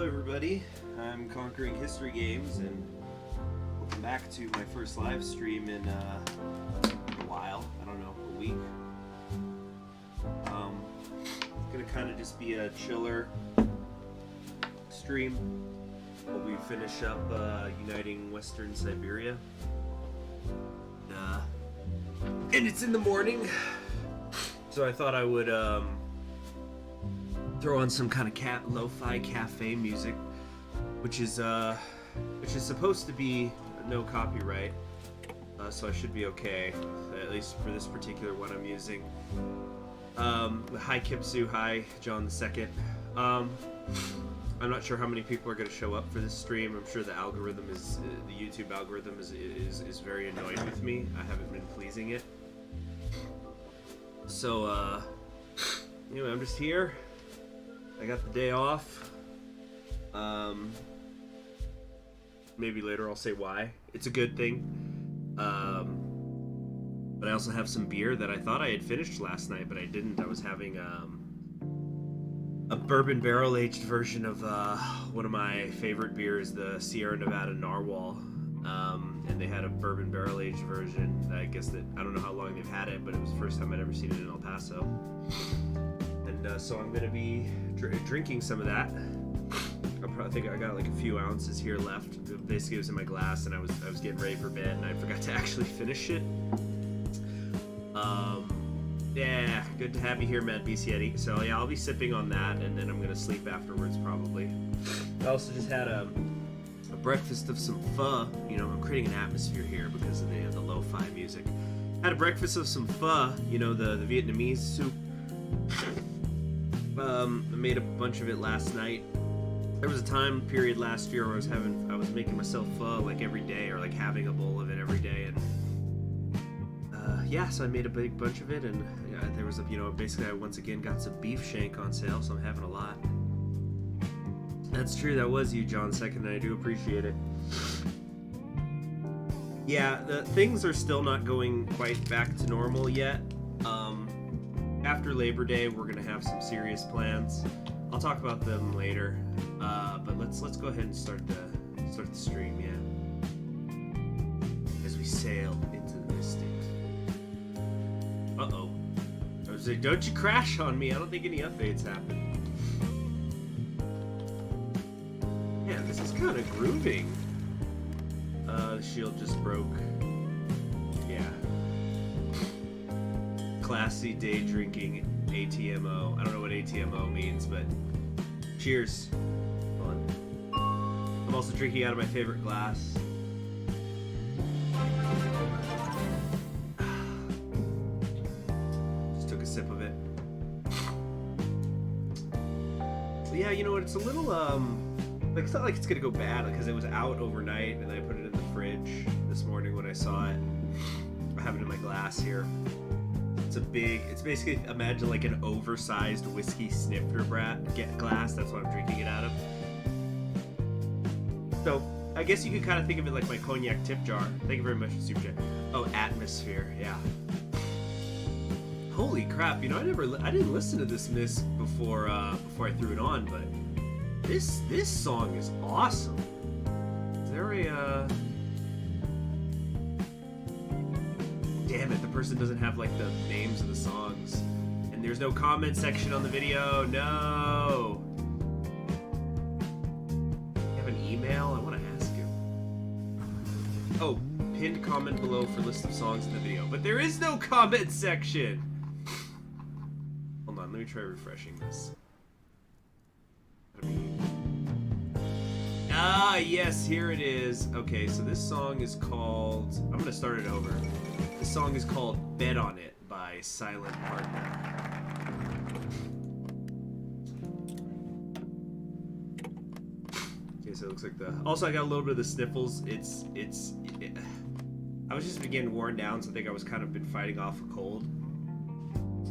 everybody, I'm Conquering History Games, and welcome back to my first live stream in a while. I don't know, a week. It's gonna kind of just be a chiller stream while we finish up uniting Western Siberia. And it's in the morning, so I thought I would throw on some kind of lo-fi cafe music, which is supposed to be no copyright, so I should be okay, at least for this particular one I'm using. Hi Kipsu, hi John II. I'm not sure how many people are going to show up for this stream. I'm sure the algorithm is, the YouTube algorithm is very annoyed with me. I haven't been pleasing it. So, anyway, I'm just here. I got the day off. Maybe later I'll say why. It's a good thing. But I also have some beer that I thought I had finished last night, but I didn't. I was having a bourbon barrel-aged version of one of my favorite beers, the Sierra Nevada Narwhal. And they had a bourbon barrel-aged version. I guess that, I don't know how long they've had it, but it was the first time I'd ever seen it in El Paso. And so I'm going to be drinking some of that. I think I got like a few ounces here left. Basically, it was in my glass, and I was getting ready for bed, and I forgot to actually finish it. Yeah, good to have you here, Matt BC. So yeah, I'll be sipping on that, and then I'm gonna sleep afterwards probably. I also just had a breakfast of some pho. You know, I'm creating an atmosphere here because of the lo-fi music. Had a breakfast of some pho. You know, the Vietnamese soup. I made a bunch of it last night. There was a time period last year where I was making myself pho like every day, or like having a bowl of it every day, and yeah, so I made a big bunch of it, and there was basically I once again got some beef shank on sale, so I'm having a lot. That's true, that was you, John II, and I do appreciate it. Yeah, things are still not going quite back to normal yet. After Labor Day, we're gonna have some serious plans. I'll talk about them later, but let's go ahead and start the stream, yeah. As we sail into the mystic. Uh-oh. I was like, don't you crash on me? I don't think any updates happened. Yeah, this is kind of grooving. The shield just broke. Yeah. Classy day drinking ATMO. I don't know what ATMO means, but cheers. I'm also drinking out of my favorite glass. Just took a sip of it. But yeah, you know what? It's a little like, it's not like it's gonna go bad because it was out overnight and I put it in the fridge this morning when I saw it. I have it in my glass here. It's basically, imagine like an oversized whiskey snifter glass. That's what I'm drinking it out of. So, I guess you could kind of think of it like my cognac tip jar. Thank you very much for Super Chat. Oh, atmosphere, yeah. Holy crap, you know, I didn't listen to this miss before I threw it on, but this song is awesome. Is there a, damn it, the person doesn't have like the names of the songs. And there's no comment section on the video. No. You have an email? I want to ask you. Oh, pinned comment below for list of songs in the video. But there is no comment section. Hold on, let me try refreshing this. Ah, yes, here it is. Okay, so this song is called, I'm gonna start it over. This song is called Bet on It by Silent Partner. Okay, so it looks like also I got a little bit of the sniffles. I was just getting worn down, so I think I was kind of been fighting off a cold.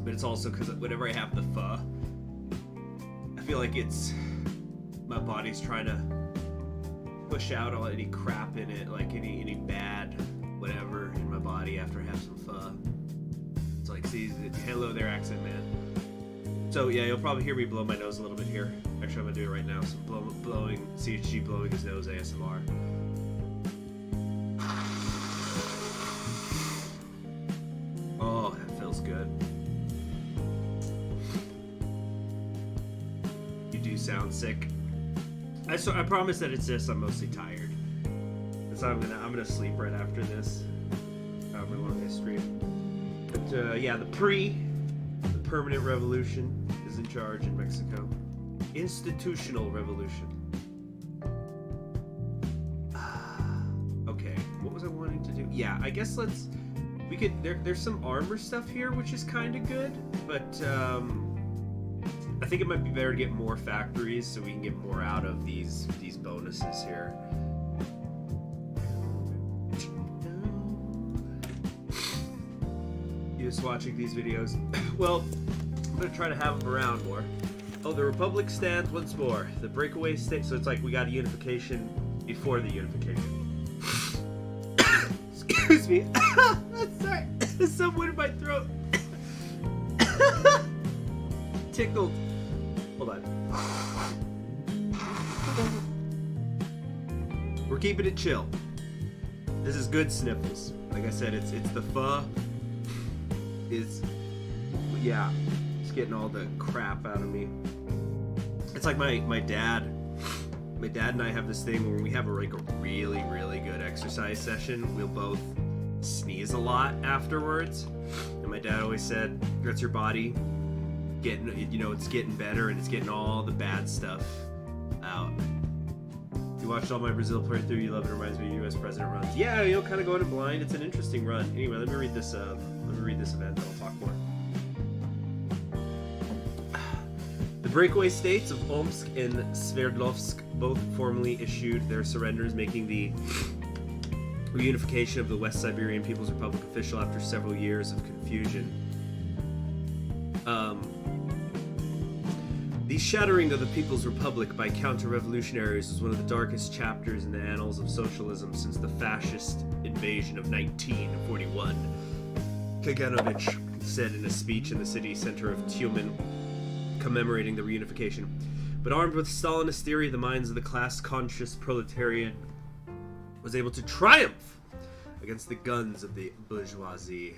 But it's also because whenever I have the pho, I feel like my body's trying to push out all any crap in it, like any bad whatever in my body after I have some pho. It's like, see, hello there, accent man. So yeah, you'll probably hear me blow my nose a little bit here. Actually, I'm gonna do it right now. So blowing CHG blowing his nose ASMR. Oh, that feels good. You do sound sick. I promise that it's just I'm mostly tired. So I'm gonna sleep right after this. However long I stream. But yeah, the permanent revolution is in charge in Mexico. Institutional revolution. Okay, what was I wanting to do? Yeah, I guess there's some armor stuff here, which is kind of good, but I think it might be better to get more factories so we can get more out of these bonuses here. You just watching these videos? Well, I'm gonna try to have them around more. Oh, the Republic stands once more. The breakaway state. So it's like we got a unification before the unification. Excuse me. Sorry. There's someone in my throat. Tickled. Hold on. We're keeping it chill. This is good sniffles. Like I said, it's the pho. Yeah, it's getting all the crap out of me. It's like my dad and I have this thing where when we have a really, really good exercise session, we'll both sneeze a lot afterwards. And my dad always said, that's your body getting, it's getting better and it's getting all the bad stuff out. You watched all my Brazil playthrough, you love it, reminds me of US president runs. Yeah, kind of going in blind. It's an interesting run. Anyway, let me read this event and I'll talk more. The breakaway states of Omsk and Sverdlovsk both formally issued their surrenders, making the reunification of the West Siberian People's Republic official after several years of confusion. The shattering of the People's Republic by counter-revolutionaries was one of the darkest chapters in the annals of socialism since the fascist invasion of 1941. Kaganovich said in a speech in the city center of Tyumen, commemorating the reunification. But armed with Stalinist theory, the minds of the class-conscious proletariat was able to triumph against the guns of the bourgeoisie.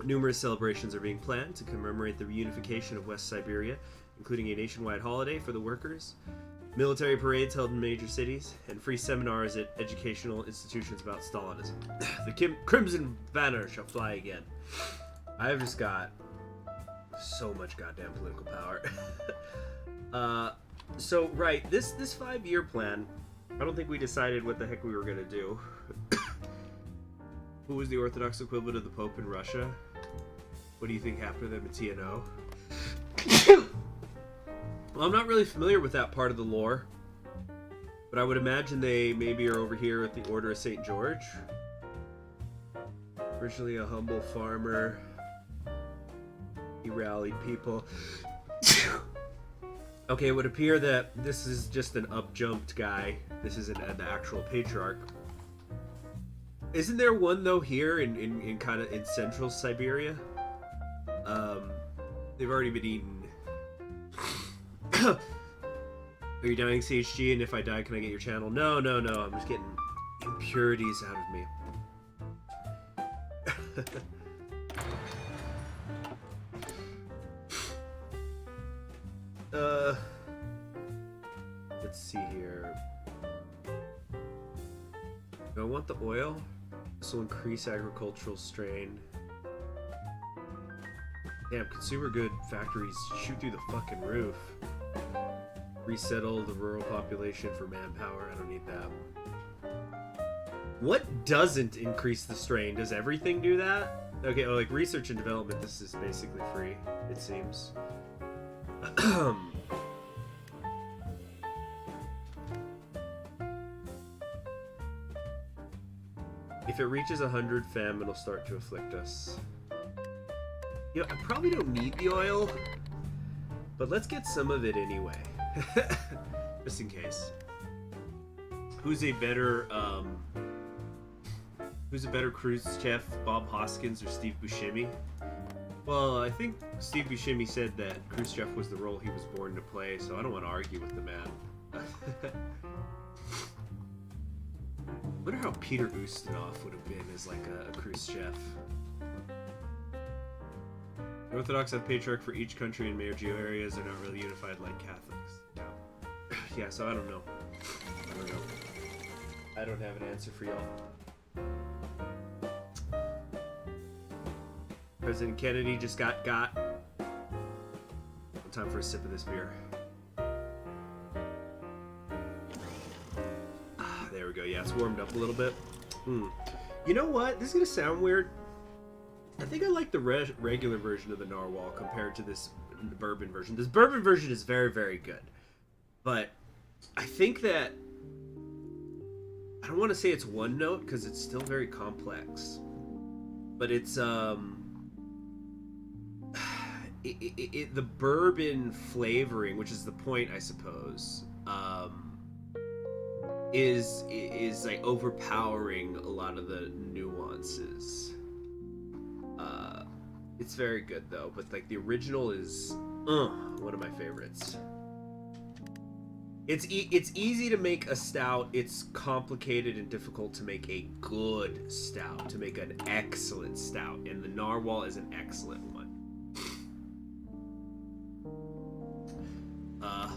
Numerous celebrations are being planned to commemorate the reunification of West Siberia, including a nationwide holiday for the workers, military parades held in major cities, and free seminars at educational institutions about Stalinism. The Crimson Banner shall fly again. I've just got so much goddamn political power. So right, this 5-year plan, I don't think we decided what the heck we were gonna do. Who was the Orthodox equivalent of the Pope in Russia? What do you think happened to them at TNO? Well, I'm not really familiar with that part of the lore, but I would imagine they maybe are over here at the Order of St. George. Originally a humble farmer, he rallied people. Okay, it would appear that this is just an up-jumped guy. This isn't an actual patriarch. Isn't there one though here in kind of in central Siberia? They've already been eaten. Are you dying, CHG? And if I die, can I get your channel? No. I'm just getting impurities out of me. Let's see here. Do I want the oil? This will increase agricultural strain. Damn, consumer good factories shoot through the fucking roof. Resettle the rural population for manpower. I don't need that. What doesn't increase the strain? Does everything do that? Okay, like research and development, this is basically free, it seems. If it reaches 100, famine will start to afflict us. I probably don't need the oil, but let's get some of it anyway. Just in case. Who's a better cruise chef, Bob Hoskins or Steve Buscemi? Well, I think Steve Buscemi said that Khrushchev was the role he was born to play, so I don't want to argue with the man. Wonder how Peter Ustinov would have been as like a Khrushchev. The Orthodox have patriarch for each country and major areas. They're not really unified like Catholics. Yeah. Yeah, so I don't know. I don't have an answer for y'all. President Kennedy just got. Time for a sip of this beer. There we go. Yeah, it's warmed up a little bit. You know what? This is gonna sound weird. I think I like the regular version of the narwhal compared to this bourbon version. This bourbon version is very, very good. But I think that I don't want to say it's one note because it's still very complex. But it's the bourbon flavoring, which is the point, I suppose, is like overpowering a lot of the nuances. It's very good though, but like the original is one of my favorites. It's easy to make a stout. It's complicated and difficult to make a good stout, to make an excellent stout, and the narwhal is an excellent one.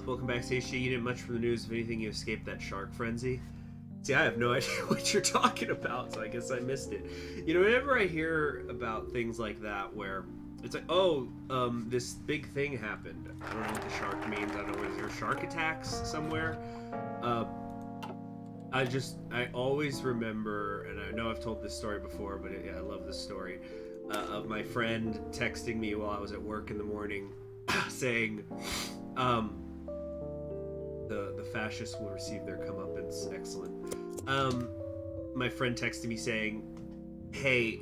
Welcome back, Seishi. You didn't much from the news. If anything, you escaped that shark frenzy. See, I have no idea what you're talking about, so I guess I missed it. You know, whenever I hear about things like that, where it's like, oh, this big thing happened. I don't know what the shark means. I don't know, is there shark attacks somewhere? I always remember, and I know I've told this story before, but I love this story, of my friend texting me while I was at work in the morning, saying, the fascists will receive their comeuppance. Excellent. My friend texted me saying, hey,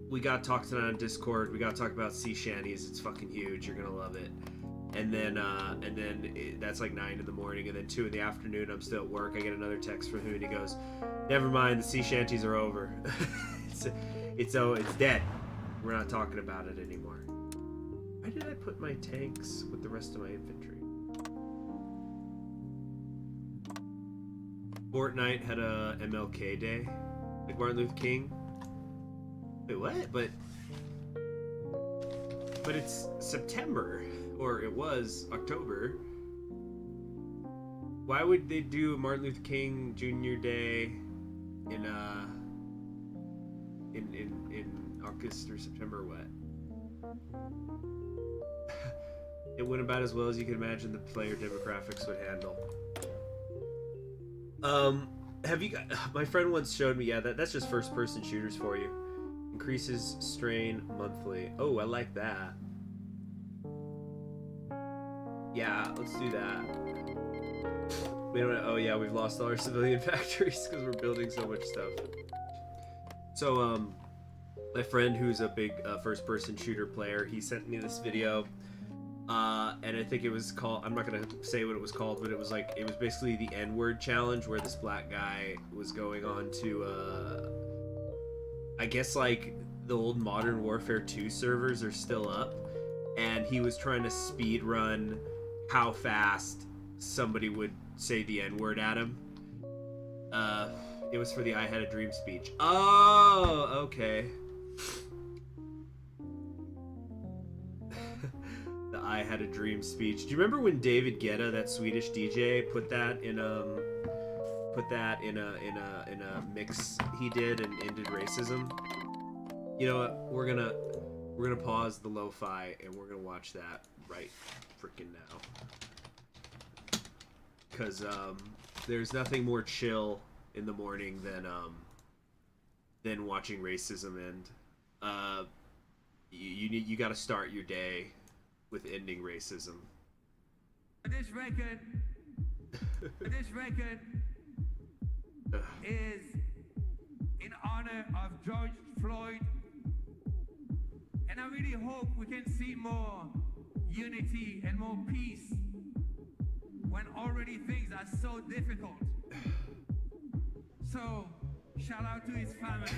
we gotta talk tonight on Discord. We gotta talk about sea shanties. It's fucking huge. You're gonna love it. And then that's like 9 in the morning, and then 2 in the afternoon, I'm still at work. I get another text from him, and he goes, never mind, the sea shanties are over. it's dead. We're not talking about it anymore. Why did I put my tanks with the rest of my infantry? Fortnite had a MLK Day, like Martin Luther King. Wait, what? But it's September, or it was October. Why would they do Martin Luther King Jr. Day in August or September? What? It went about as well as you could imagine the player demographics would handle. Have you got, my friend once showed me, yeah, that's just first person shooters for you. Increases strain monthly. Oh, I like that. Yeah, let's do that. We don't, oh yeah, we've lost all our civilian factories because we're building so much stuff. So, my friend who's a big first person shooter player, he sent me this video. And I think it was called, I'm not gonna say what it was called, but it was basically the N-word challenge, where this black guy was going on to, I guess like the old Modern Warfare 2 servers are still up, and he was trying to speed run how fast somebody would say the N-word at him. It was for the I Had a Dream speech. Oh, okay. I Had a Dream speech. Do you remember when David Guetta, that Swedish DJ, put that in a mix he did and ended racism? You know what? We're gonna pause the lo-fi and we're gonna watch that right freaking now. Cause there's nothing more chill in the morning than watching racism end. You got to start your day with ending racism. This record is in honor of George Floyd, and I really hope we can see more unity and more peace when already things are so difficult. So, shout out to his family.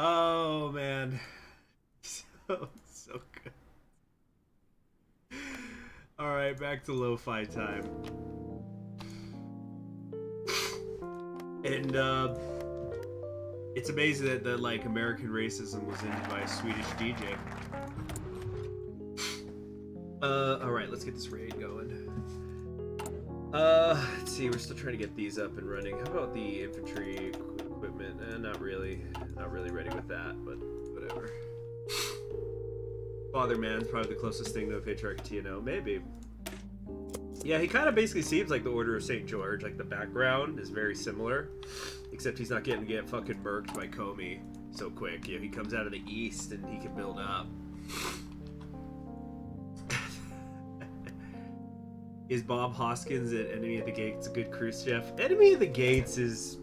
Oh man, so good. All right, back to lo-fi time. And it's amazing that like American racism was ended by a Swedish DJ. All right, let's get this raid going. Let's see, we're still trying to get these up and running. How about the infantry equipment? Not really ready with that, but whatever. Father-man's probably the closest thing to a patriarch TNO, maybe. Yeah, he kind of basically seems like the Order of St. George. Like the background is very similar, except he's not getting to get fucking murked by Comey so quick. You know, he comes out of the east and he can build up. Is Bob Hoskins at Enemy of the Gates a good Khrushchev? Enemy of the Gates is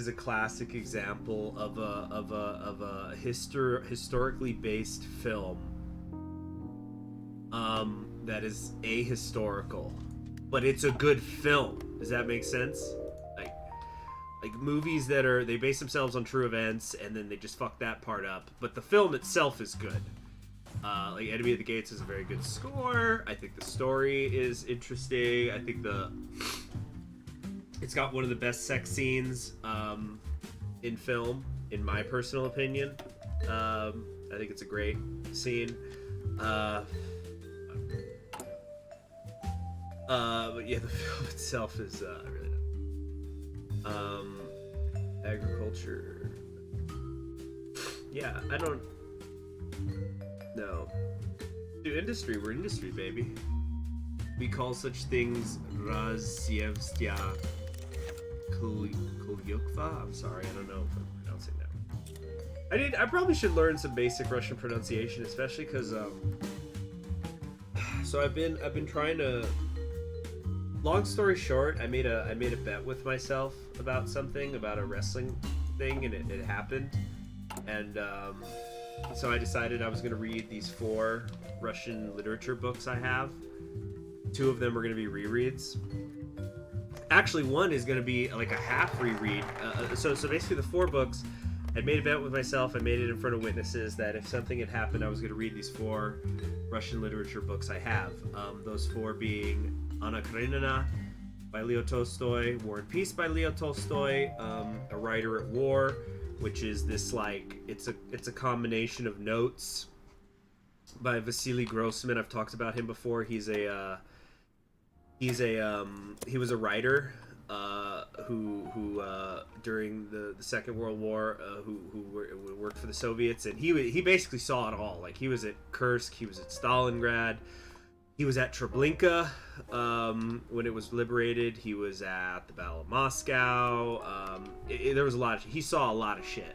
a classic example of a historically based film that is ahistorical, but it's a good film. Does that make sense? Like movies that they base themselves on true events and then they just fuck that part up, but the film itself is good. Like Enemy of the Gates is a very good score. I think the story is interesting. I think it's got one of the best sex scenes in film, in my personal opinion. I think it's a great scene. But yeah, the film itself is really not. Agriculture. Yeah, I don't know. Dude, industry, we're industry, baby. We call such things Razievstia Kulyukva. I'm sorry, I don't know if I'm pronouncing that. I probably should learn some basic Russian pronunciation, especially because so I've been trying to. Long story short, I made a bet with myself about something, about a wrestling thing, and it happened. And so I decided I was going to read these 4 Russian literature books I have. 2 of them are going to be rereads. Actually, one is going to be like a half reread. So basically the 4 books, I'd made a bet with myself. I made it in front of witnesses that if something had happened, I was going to read these 4 Russian literature books I have. Those 4 being Anna Karenina by Leo Tolstoy, War and Peace by Leo Tolstoy, A Writer at War, which is this like it's a combination of notes by Vasily Grossman. I've talked about him before. He was a writer who during the Second World War who worked for the Soviets, and he basically saw it all. Like he was at Kursk, he was at Stalingrad, he was at Treblinka when it was liberated. He was at the Battle of Moscow. There was a lot. He saw a lot of shit.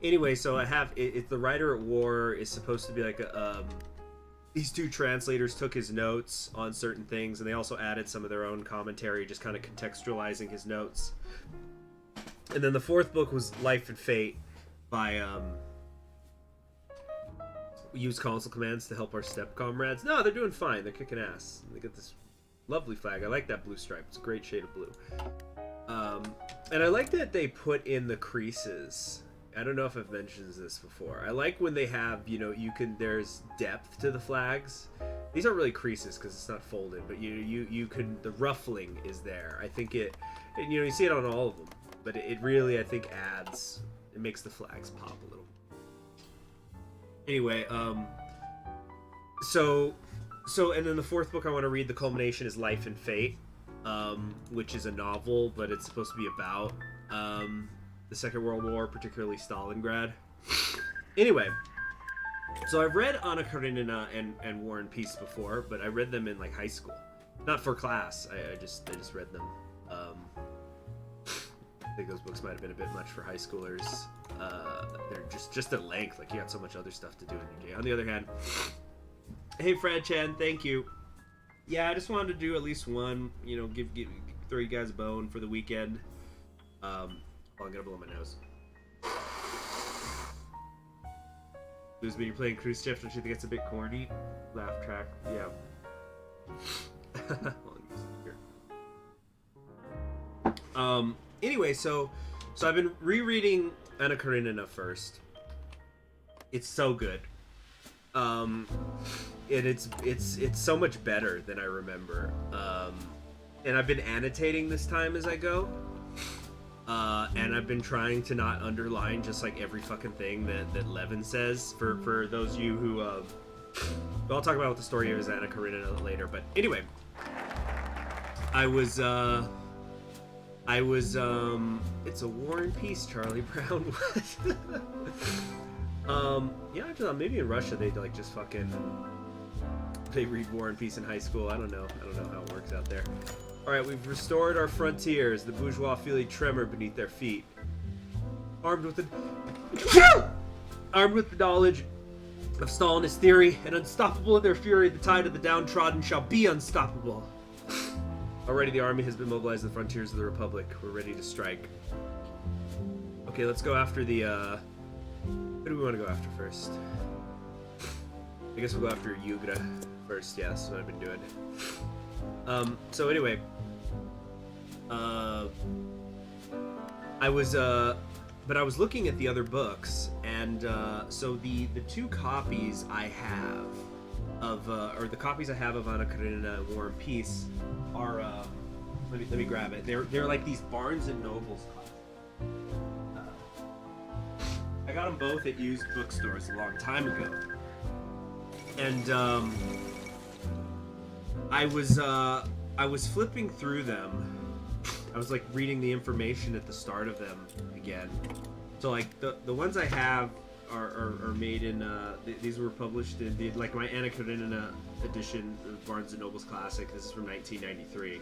Anyway, so I have it. The Writer at War is supposed to be like these 2 translators took his notes on certain things, and they also added some of their own commentary, just kind of contextualizing his notes. And then the 4th book was Life and Fate by use console commands to help our step comrades. No, they're doing fine. They're kicking ass. They got this lovely flag. I like that blue stripe. It's a great shade of blue. And I like that they put in the creases. I don't know if I've mentioned this before. I like when they have, there's depth to the flags. These aren't really creases because it's not folded, but you can, the ruffling is there. I think you see it on all of them, but it really, I think, it makes the flags pop a little. Anyway, so and then the 4th book I want to read, the culmination, is Life and Fate, which is a novel, but it's supposed to be about the Second World War, particularly Stalingrad. Anyway, so I've read Anna Karenina and War and Peace before, but I read them in like high school, not for class. I just read them. I think those books might have been a bit much for high schoolers. They're just at length. Like, you got so much other stuff to do in your day. On the other hand, hey Fred Chan, thank you. Yeah, I just wanted to do at least one. Throw you guys a bone for the weekend. I'm gonna blow my nose. When you're playing cruise ships, don't you think it's a bit corny? Laugh track, yeah. Anyway, so I've been rereading Anna Karenina first. It's so good. And it's so much better than I remember. And I've been annotating this time as I go. And I've been trying to not underline just like every fucking thing that Levin says for those of you who I'll talk about what the story is Anna Karenina later, but anyway, I was it's a War and Peace, Charlie Brown. Yeah, I thought maybe in Russia they like just fucking they read War and Peace in high school. I don't know how it works out there. All right, we've restored our frontiers. The bourgeois feel a tremor beneath their feet. Armed with the knowledge of Stalinist theory and unstoppable in their fury, the tide of the downtrodden shall be unstoppable. Already the army has been mobilized at the frontiers of the Republic. We're ready to strike. Okay, let's go after the, who do we want to go after first? I guess we'll go after Yugra first. Yeah, that's what I've been doing. So anyway, I was looking at the other books, and so the two copies I have of, or the copies I have of Anna Karenina and War and Peace are, let me grab it. They're like these Barnes and Nobles copies. I got them both at used bookstores a long time ago, and I was flipping through them. I was like reading the information at the start of them again. So like the ones I have are made in these were published in the, like my Anna Karenina edition of Barnes and Noble's Classic. This is from 1993.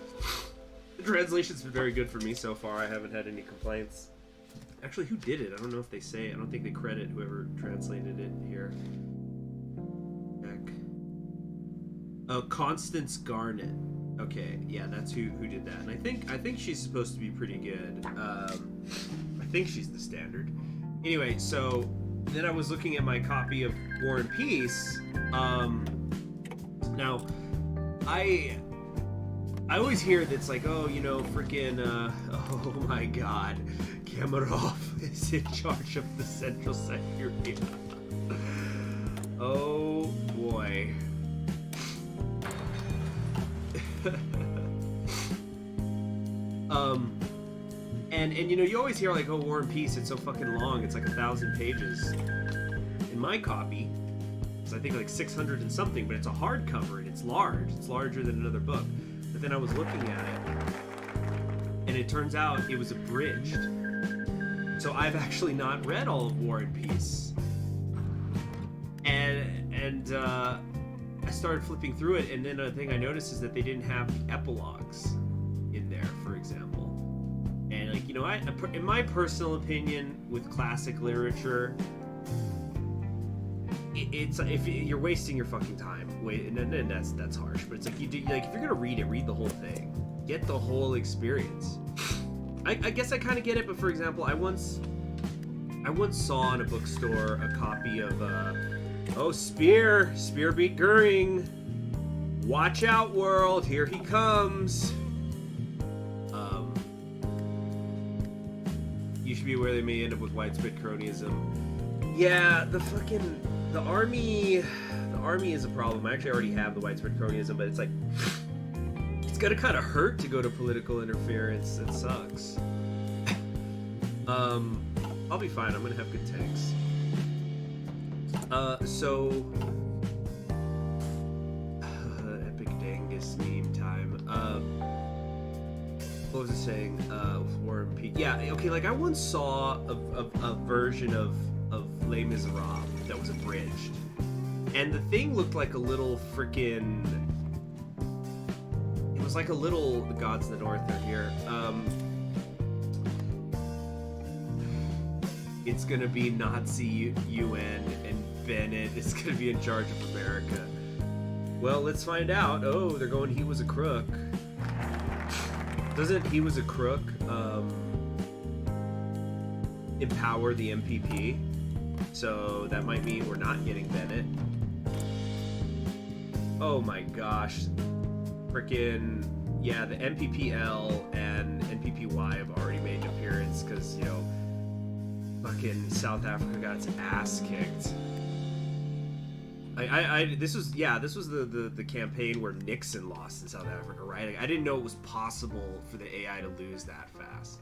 The translation's been very good for me so far. I haven't had any complaints. Actually, who did it? I don't know if they say. I don't think they credit whoever translated it here. Constance Garnett. Okay, yeah, that's who did that. And I think she's supposed to be pretty good. I think she's the standard. Anyway, so then I was looking at my copy of War and Peace. Now, I always hear that's like, oh, you know, freaking, oh my God, Kamarov is in charge of the Central Siberia. Oh boy. And you know, you always hear like, oh, War and Peace, it's so fucking long, it's like 1,000 pages. In my copy, it's I think like 600 and something, but it's a hardcover and it's large. It's larger than another book. But then I was looking at it, and it turns out it was abridged. So I've actually not read all of War and Peace. And I started flipping through it, and then a thing I noticed is that they didn't have the epilogues in there, for example. And like, you know, in my personal opinion, with classic literature, it's if you're wasting your fucking time. And that's harsh, but it's like if you're gonna read it, read the whole thing, get the whole experience. I guess I kind of get it, but for example, I once saw in a bookstore a copy of Spear beat Goering. Watch out, world, here he comes. You should be aware they may end up with widespread cronyism. Yeah, the army is a problem. I actually already have the widespread cronyism, but it's like, it's gonna kind of hurt to go to political interference. It sucks. I'll be fine. I'm gonna have good tanks. Epic Dangus meme time. What was I saying? War and Peace. Yeah, okay, like I once saw a version of Les Miserables that was abridged. And the thing looked like a little freaking... It was like a little... The gods of the north are here. It's gonna be Nazi UN, and Bennett is gonna be in charge of America. Well, let's find out. Oh, they're going He Was a Crook. Doesn't He Was a Crook empower the MPP? So that might mean we're not getting Bennett. Oh my gosh. Frickin', yeah, the NPPL and NPPY have already made an appearance because, you know, fucking South Africa got its ass kicked. This was the campaign where Nixon lost in South Africa, right? Like, I didn't know it was possible for the AI to lose that fast.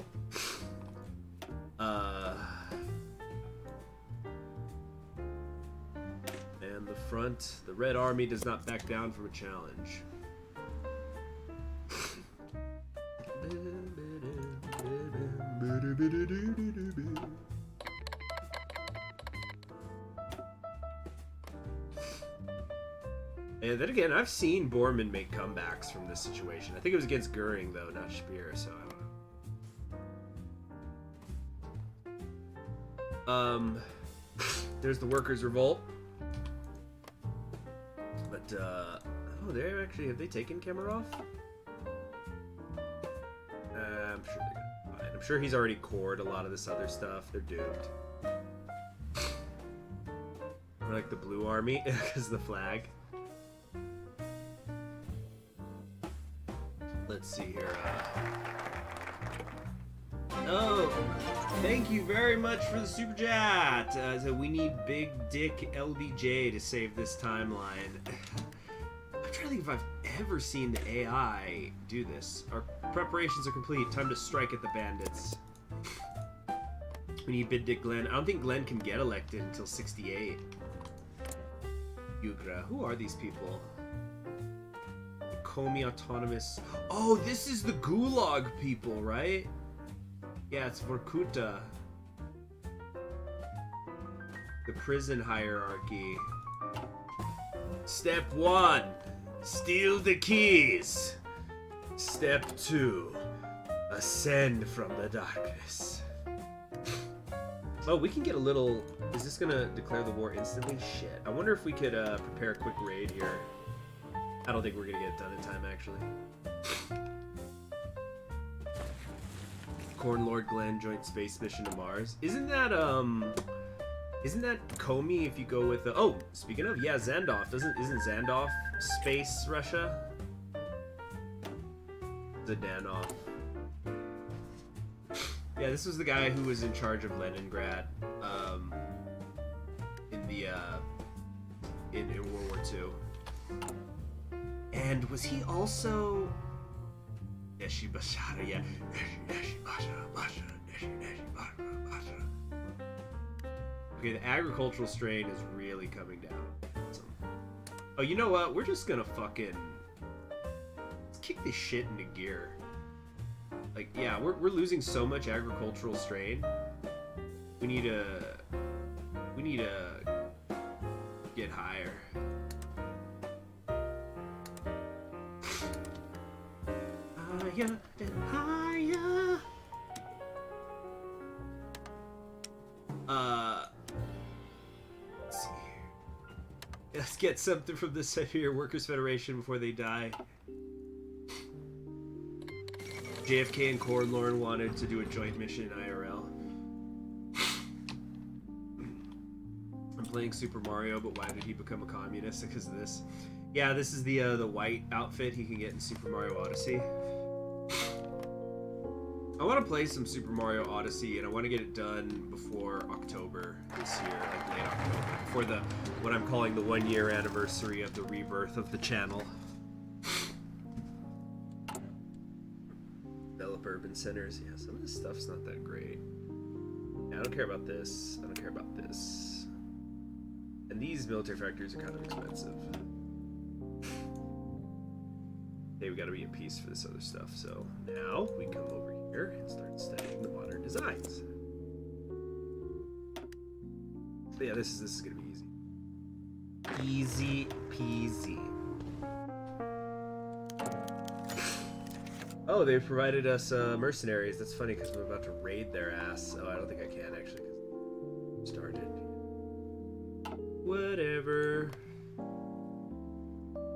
And the front, the Red Army does not back down from a challenge. And then again, I've seen Bormann make comebacks from this situation. I think it was against Goering, though, not Speer, so I don't know. There's the Workers' Revolt. But, oh, have they taken Kemerov? I'm sure they're gonna be fine. I'm sure he's already cored a lot of this other stuff. They're doomed. Or like the Blue Army, because the flag. Let's see here. Oh, thank you very much for the super chat. So we need Big Dick LBJ to save this timeline. I'm trying to think if I've ever seen the AI do this. Our preparations are complete. Time to strike at the bandits. We need Big Dick Glenn. I don't think Glenn can get elected until 68. Yugra. Who are these people? Komi Autonomous. Oh, this is the Gulag people, right? Yeah, it's Vorkuta. The prison hierarchy. Step 1. Steal the keys. Step 2. Ascend from the darkness. Oh, we can get a little... Is this gonna declare the war instantly? Shit. I wonder if we could prepare a quick raid here. I don't think we're gonna get it done in time, actually. Corn Lord Glenn joint space mission to Mars. Isn't that Comey if you go with the... Oh, speaking of, yeah, Zandov. Isn't Zandov space Russia? Zdanov. Yeah, this was the guy who was in charge of Leningrad, in World War II. And was he also... Neshi Bashara, yeah. Neshi Bashara. Okay, the agricultural strain is really coming down. Oh, you know what? We're just gonna fucking... Let's kick this shit into gear. Like, yeah, we're losing so much agricultural strain. We need to get higher. Higher and higher. Let's see here. Let's get something from the Siberia Workers' Federation before they die. JFK and Cornlorn wanted to do a joint mission in IRL. I'm playing Super Mario, but why did he become a communist? Because of this. Yeah, this is the white outfit he can get in Super Mario Odyssey. I want to play some Super Mario Odyssey, and I want to get it done before October this year, like late October, before what I'm calling the 1-year anniversary of the rebirth of the channel. Develop urban centers. Yeah, some of this stuff's not that great. Yeah, I don't care about this. I don't care about this. And these military factories are kind of expensive. Okay, we gotta be in peace for this other stuff. So now we come over here and start studying the modern designs. So yeah, this is gonna be easy. Easy peasy. Oh, they've provided us mercenaries. That's funny because we're about to raid their ass. Oh, I don't think I can actually because started. Whatever.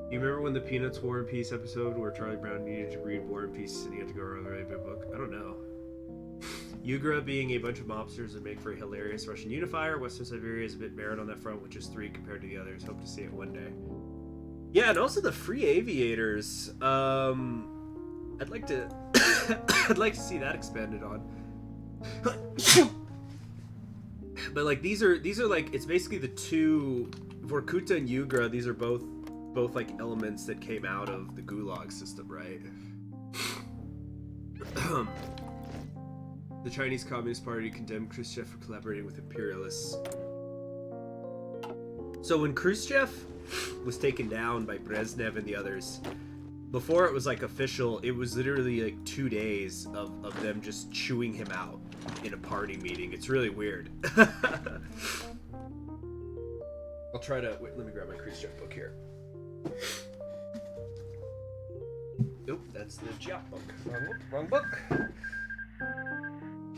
You remember when the Peanuts War and Peace episode where Charlie Brown needed to read War and Peace and he had to go around the right book? I don't know. Yugra being a bunch of mobsters would make for a hilarious Russian unifier. Western Siberia is a bit barren on that front, which is 3 compared to the others. Hope to see it one day. Yeah, and also the free aviators. I'd like to I'd like to see that expanded on. But like these are like, it's basically the two, Vorkuta and Yugra, these are both like elements that came out of the Gulag system, right? The Chinese Communist Party condemned Khrushchev for collaborating with imperialists. So when Khrushchev was taken down by Brezhnev and the others, before it was like official, it was literally like 2 days of them just chewing him out in a party meeting. It's really weird. I'll try to, wait, let me grab my Khrushchev book here. Nope, that's the Giap book. Wrong book.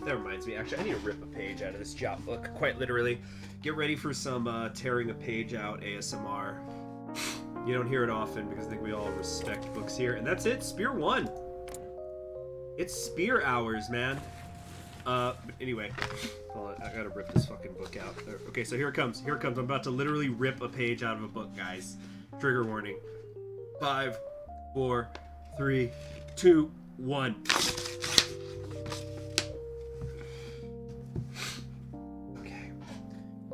That reminds me, actually, I need to rip a page out of this Giap book, quite literally. Get ready for some tearing a page out ASMR. You don't hear it often because I think we all respect books here. And that's it, Spear 1. It's Spear hours, man. Anyway, hold on, I gotta rip this fucking book out. Okay, so here it comes. Here it comes. I'm about to literally rip a page out of a book, guys. Trigger warning. 5, 4, 3, 2, 1. Okay.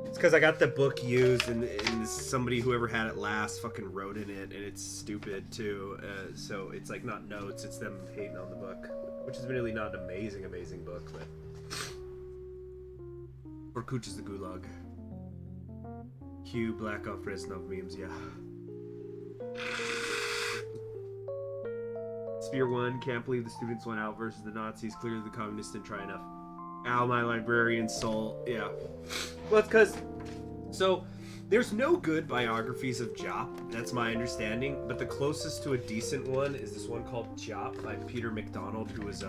It's because I got the book used, and somebody, whoever had it last, fucking wrote in it, and it's stupid too. So it's like not notes, it's them hating on the book, which is really not an amazing book, but. Vorkuta is the Gulag. Q Black off Reznov memes, yeah. Spear 1, can't believe the students went out versus the Nazis. Clearly the communists didn't try enough. Ow, my librarian soul. Yeah. Well, it's because... So, there's no good biographies of Giap, that's my understanding, but the closest to a decent one is this one called Giap by Peter MacDonald, who was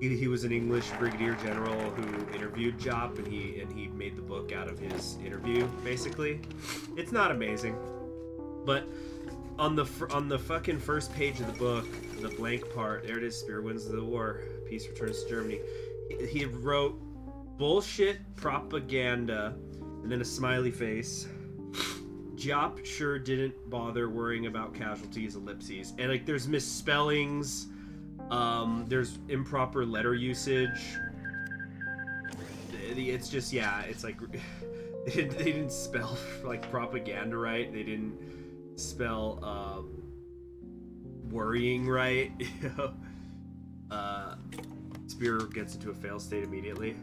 he was an English brigadier general who interviewed Giap, and he made the book out of his interview, basically. It's not amazing, but on the fucking first page of the book, the blank part, there it is, Spear wins the war, peace returns to Germany. He wrote bullshit propaganda, and then a smiley face. Giap sure didn't bother worrying about casualties, ellipses, and like there's misspellings. There's improper letter usage. It's just, yeah, it's like they didn't spell like propaganda right. They didn't spell worrying right. Spear gets into a fail state immediately.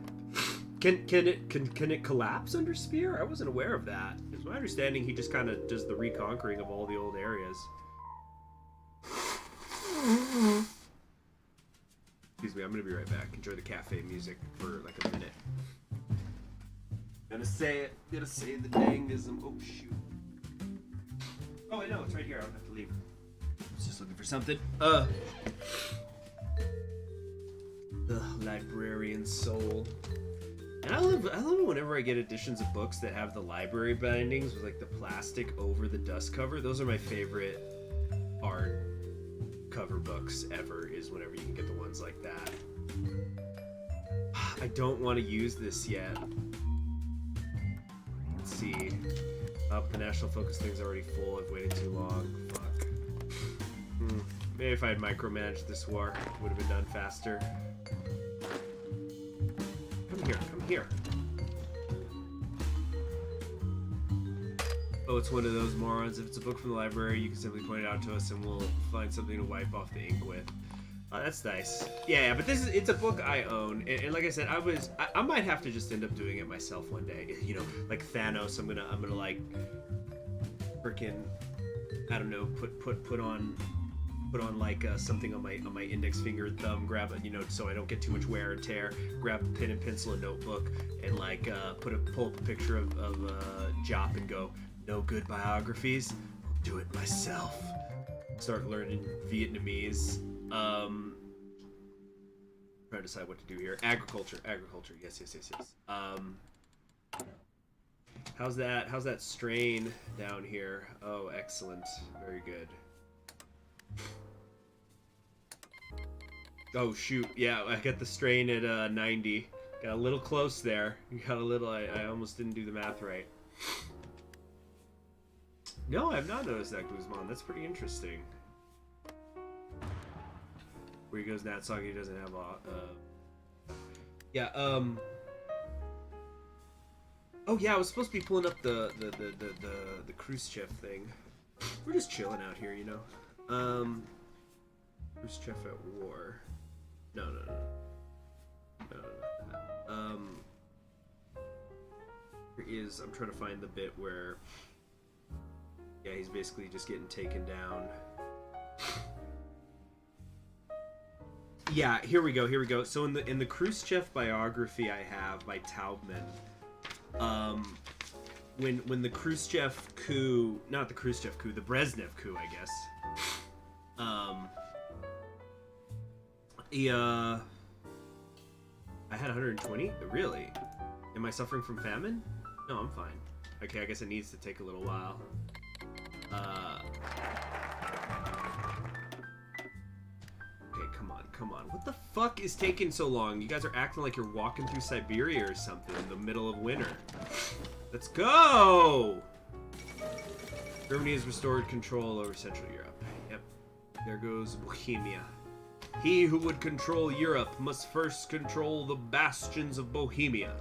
Can it collapse under Spear? I wasn't aware of that. It's my understanding he just kind of does the reconquering of all the old areas. Excuse me, I'm gonna be right back. Enjoy the cafe music for like a minute. Gonna say it. Gonna say the dangism. Oh shoot. Oh wait, no, it's right here. I don't have to leave. I was just looking for something. The librarian soul. And I love it whenever I get editions of books that have the library bindings with like the plastic over the dust cover. Those are my favorite art cover books ever, is whenever you can get the ones like that. I don't want to use this yet. Let's see. The national focus thing's already full. I've waited too long. Fuck. Maybe if I had micromanaged this war, it would have been done faster. Come here. Oh, it's one of those morons. If it's a book from the library, you can simply point it out to us and we'll find something to wipe off the ink with. That's nice. Yeah, but it's a book I own. And like I said, I might have to just end up doing it myself one day. You know, like Thanos, I'm gonna like freaking, I don't know, put on like something on my index finger and thumb, grab it, you know, so I don't get too much wear and tear, grab a pen and pencil and notebook, and like pull up a picture of Giap and go, no good biographies, I'll do it myself. Start learning Vietnamese. Trying to decide what to do here. Agriculture, yes. How's that strain down here? Oh, excellent, very good. Oh shoot, yeah, I got the strain at 90. Got a little close there. Got a little. I almost didn't do the math right. No, I've not noticed that, Guzman. That's pretty interesting. Where he goes, Natsagi doesn't have a. Yeah. Oh yeah, I was supposed to be pulling up the Khrushchev thing. We're just chilling out here, you know. Khrushchev at war. No. Here is. I'm trying to find the bit where. Yeah, he's basically just getting taken down. Yeah, here we go. So in the Khrushchev biography I have by Tyumen, when the Khrushchev coup, not the Khrushchev coup, the Brezhnev coup, I guess. I had 120. Really? Am I suffering from famine? No, I'm fine. Okay, I guess it needs to take a little while. Okay, come on. What the fuck is taking so long? You guys are acting like you're walking through Siberia or something in the middle of winter. Let's go! Germany has restored control over Central Europe. Yep. There goes Bohemia. He who would control Europe must first control the bastions of Bohemia.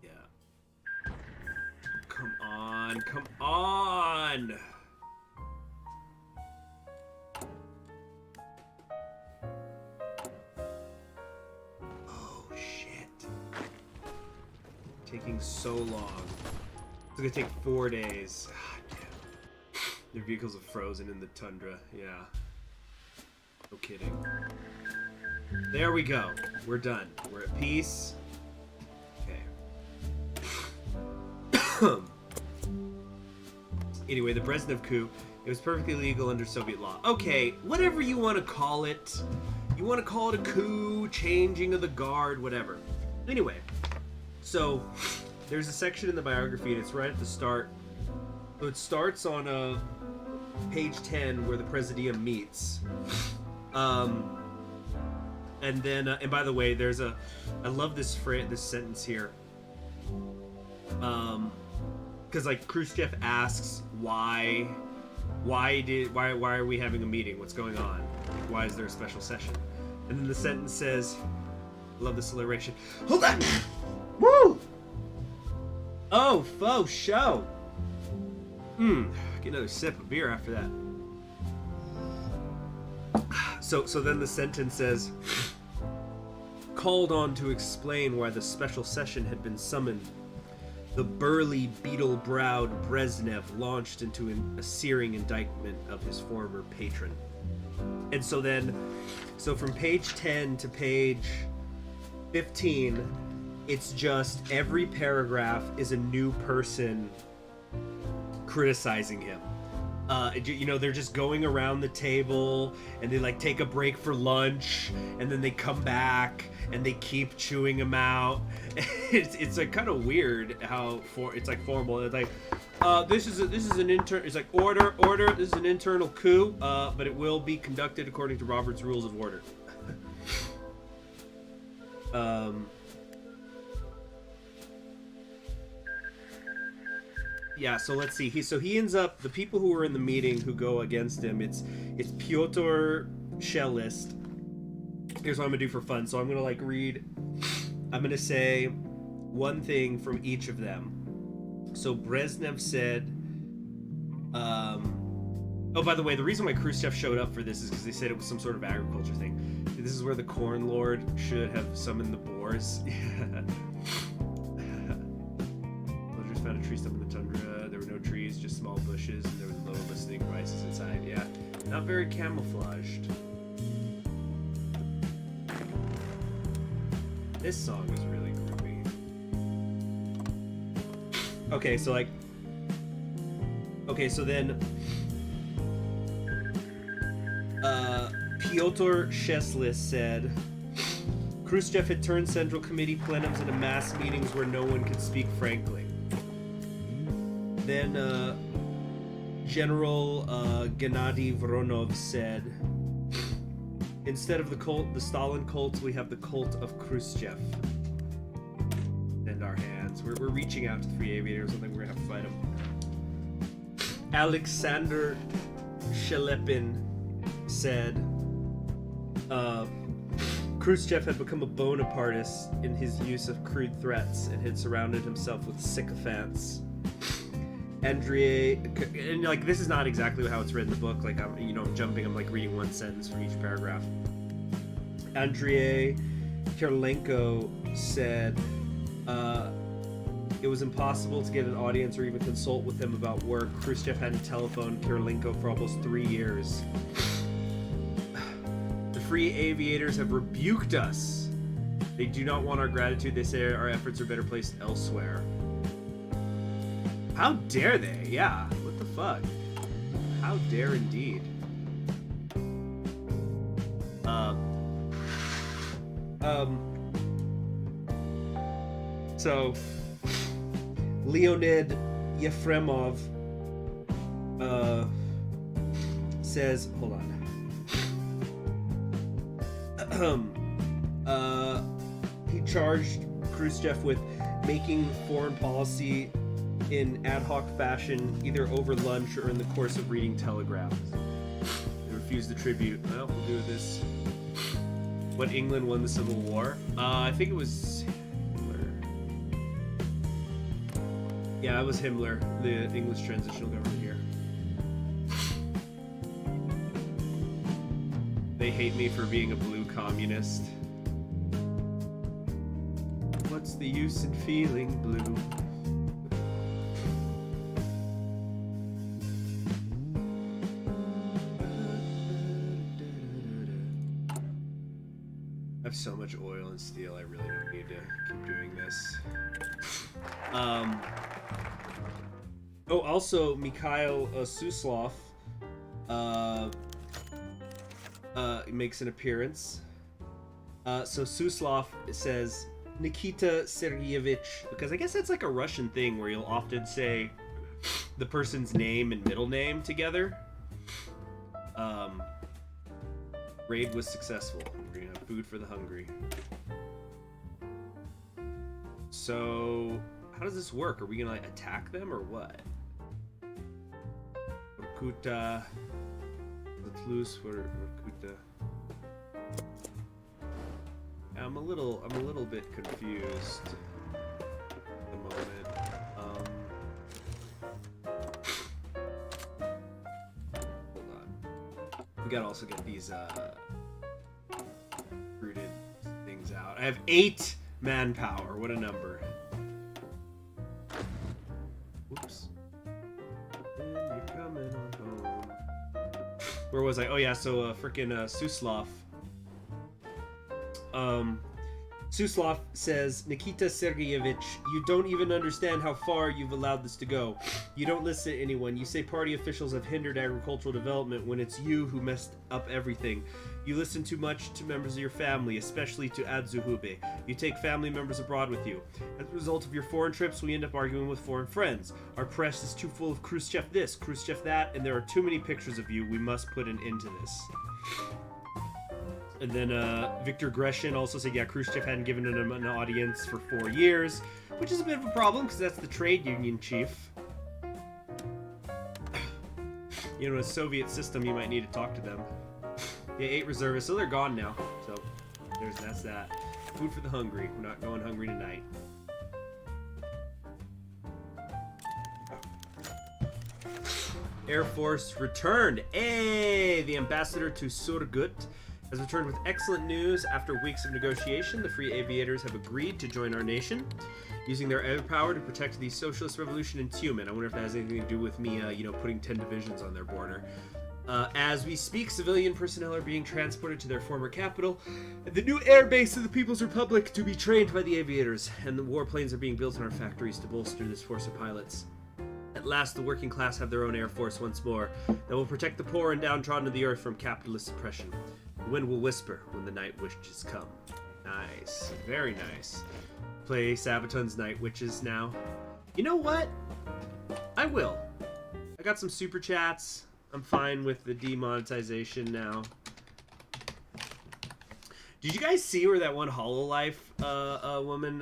Yeah. Come on! Oh, shit. Taking so long. It's gonna take 4 days. God damn. Their vehicles have frozen in the tundra. Yeah. No kidding. There we go. We're done. We're at peace. Okay. Anyway, the Brezhnev coup, it was perfectly legal under Soviet law. Okay, whatever you want to call it. You want to call it a coup, changing of the guard, whatever. Anyway, so there's a section in the biography, and it's right at the start. So it starts on page 10 where the Presidium meets. And then, and by the way, there's I love this sentence here. Because like Khrushchev asks why are we having a meeting? What's going on? Like, why is there a special session? And then the sentence says, I love this alliteration. Hold on! Woo! Oh, faux show! Get another sip of beer after that. So then the sentence says, called on to explain why the special session had been summoned, the burly, beetle-browed Brezhnev launched into a searing indictment of his former patron. And so from page 10 to page 15, it's just every paragraph is a new person criticizing him. You know, they're just going around the table and they like take a break for lunch and then they come back and they keep chewing him out. It's like kind of weird how it's like formal. It's like, this is an it's like order. This is an internal coup, but it will be conducted according to Robert's Rules of Order. Yeah, so let's see. He ends up, the people who were in the meeting who go against him, it's Pyotr Shellist. Here's what I'm gonna do for fun. So I'm gonna like read. I'm gonna say one thing from each of them. So Brezhnev said. Oh, by the way, the reason why Khrushchev showed up for this is because they said it was some sort of agriculture thing. This is where the corn lord should have summoned the boars. Villagers found a tree stump in the tundra. There were no trees, just small bushes, and there was low listening devices inside. Yeah, not very camouflaged. This song is really groovy. Okay, so like... Okay, so then... Pyotr Sheslis said... Khrushchev had turned Central Committee plenums into mass meetings where no one could speak frankly. Then, General Gennady Voronov said, instead of the Stalin cult, we have the cult of Khrushchev. And our hands. We're reaching out to the free aviators. I think we're gonna have to fight them. Alexander Shelepin said, Khrushchev had become a Bonapartist in his use of crude threats and had surrounded himself with sycophants. Andrei, and like this is not exactly how it's written in the book. Like I'm jumping. I'm like reading one sentence from each paragraph. Andrei Kirilenko said, it was impossible to get an audience or even consult with him about work. Khrushchev hadn't telephoned Kirilenko for almost 3 years. The free aviators have rebuked us. They do not want our gratitude. They say our efforts are better placed elsewhere. How dare they? Yeah, what the fuck? How dare indeed. So, Leonid Yefremov says, hold on. He charged Khrushchev with making foreign policy in ad hoc fashion, either over lunch or in the course of reading telegrams. They refused the tribute. Well, we'll do this. When England won the Civil War? I think it was Himmler. Yeah, it was Himmler, the English transitional government here. They hate me for being a blue communist. What's the use in feeling blue? I have so much oil and steel, I really don't need to keep doing this. Oh, also, Mikhail Suslov makes an appearance. So Suslov says, Nikita Sergeyevich, because I guess that's like a Russian thing where you'll often say the person's name and middle name together. Raid was successful. We're gonna have food for the hungry. So, how does this work? Are we gonna like attack them or what? Vorkuta, the clues for Vorkuta. I'm a little bit confused at the moment. Hold on. We gotta also get these rooted things out. I have 8 manpower. What a number. Whoops. And you're coming on home. Where was I? Oh yeah, so frickin' Suslov. Suslov says, Nikita Sergeyevich, you don't even understand how far you've allowed this to go. You don't listen to anyone. You say party officials have hindered agricultural development when it's you who messed up everything. You listen too much to members of your family, especially to Adzuhube. You take family members abroad with you. As a result of your foreign trips, we end up arguing with foreign friends. Our press is too full of Khrushchev this, Khrushchev that, and there are too many pictures of you. We must put an end to this. And then Victor Gresham also said, yeah, Khrushchev hadn't given him an audience for 4 years, which is a bit of a problem because that's the trade union chief. You know, in a Soviet system, you might need to talk to them. Yeah, 8 reservists, so they're gone now. So that's that. Food for the hungry. We're not going hungry tonight. Air Force returned. Hey, the ambassador to Surgut has returned with excellent news. After weeks of negotiation, the free aviators have agreed to join our nation, using their air power to protect the socialist revolution in Tyumen. I wonder if that has anything to do with me, putting 10 divisions on their border. As we speak, civilian personnel are being transported to their former capital, and the new air base of the People's Republic to be trained by the aviators, and the warplanes are being built in our factories to bolster this force of pilots. At last, the working class have their own air force once more that will protect the poor and downtrodden of the earth from capitalist oppression. The wind will whisper when the night witches come. Nice. Very nice. Play Sabaton's Night Witches now. You know what? I will. I got some super chats. I'm fine with the demonetization now. Did you guys see where that one Hololive woman,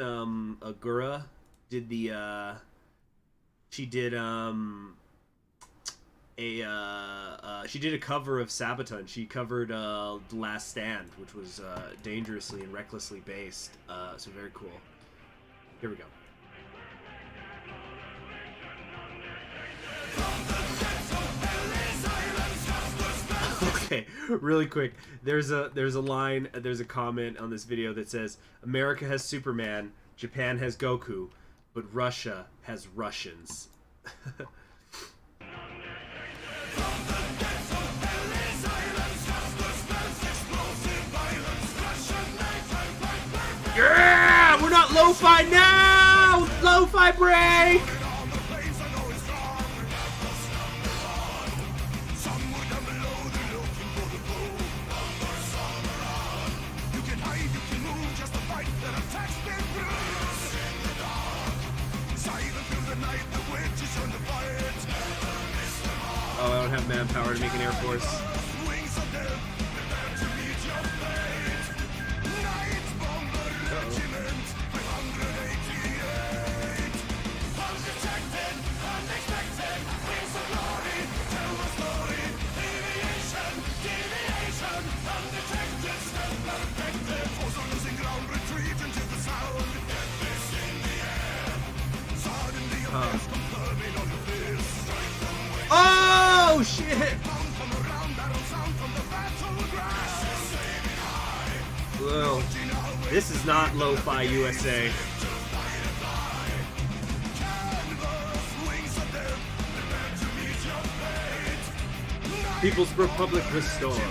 Agura, did the she did she did a cover of Sabaton. She covered The Last Stand, which was dangerously and recklessly based. So very cool. Here we go. Okay, really quick. There's a line, there's a comment on this video that says, America has Superman, Japan has Goku, but Russia has Russians. Yeah! We're not lo-fi now! Lo-fi break! Oh, I don't have manpower to make an Air Force. Oh shit! Well, this is not Lo-Fi USA. People's Republic restored.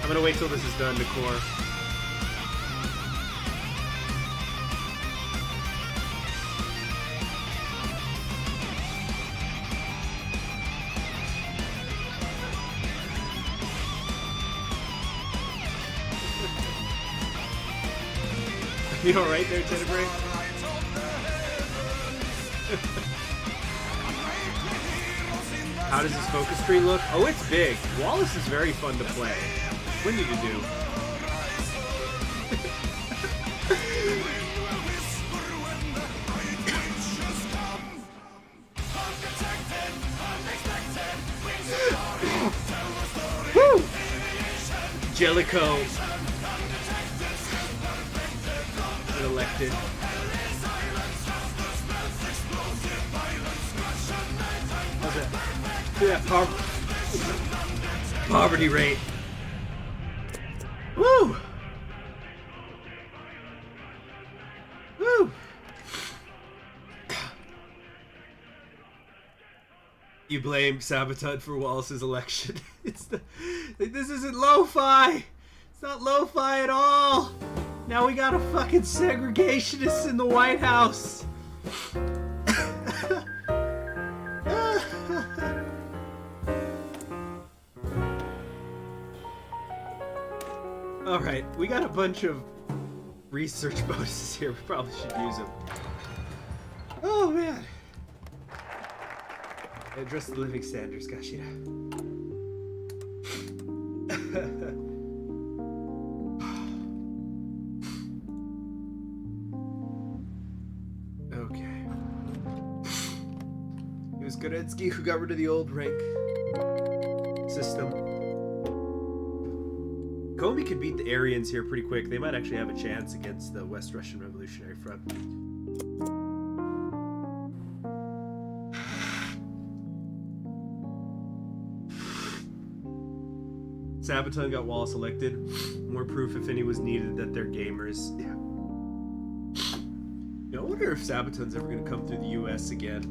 I'm gonna wait till this is done to core. You alright there, Tenebrae? How does this focus screen look? Oh, it's big. Wallace is very fun to play. What do you do? Woo! Jellicoe elected. How's that? Yeah, poverty rate. Woo! Woo! You blame Sabaton for Wallace's election. This isn't lo-fi. It's not lo-fi at all. Now we got a fucking segregationist in the White House. Alright, we got a bunch of research bonuses here. We probably should use them. Oh, man. Address the living standards, Kashira. Okay. It was Goretsky who got rid of the old rank system. Comey could beat the Aryans here pretty quick. They might actually have a chance against the West Russian Revolutionary Front. Sabaton got Wallace elected. More proof, if any, was needed that they're gamers. Yeah. I wonder if Sabaton's ever going to come through the U.S. again.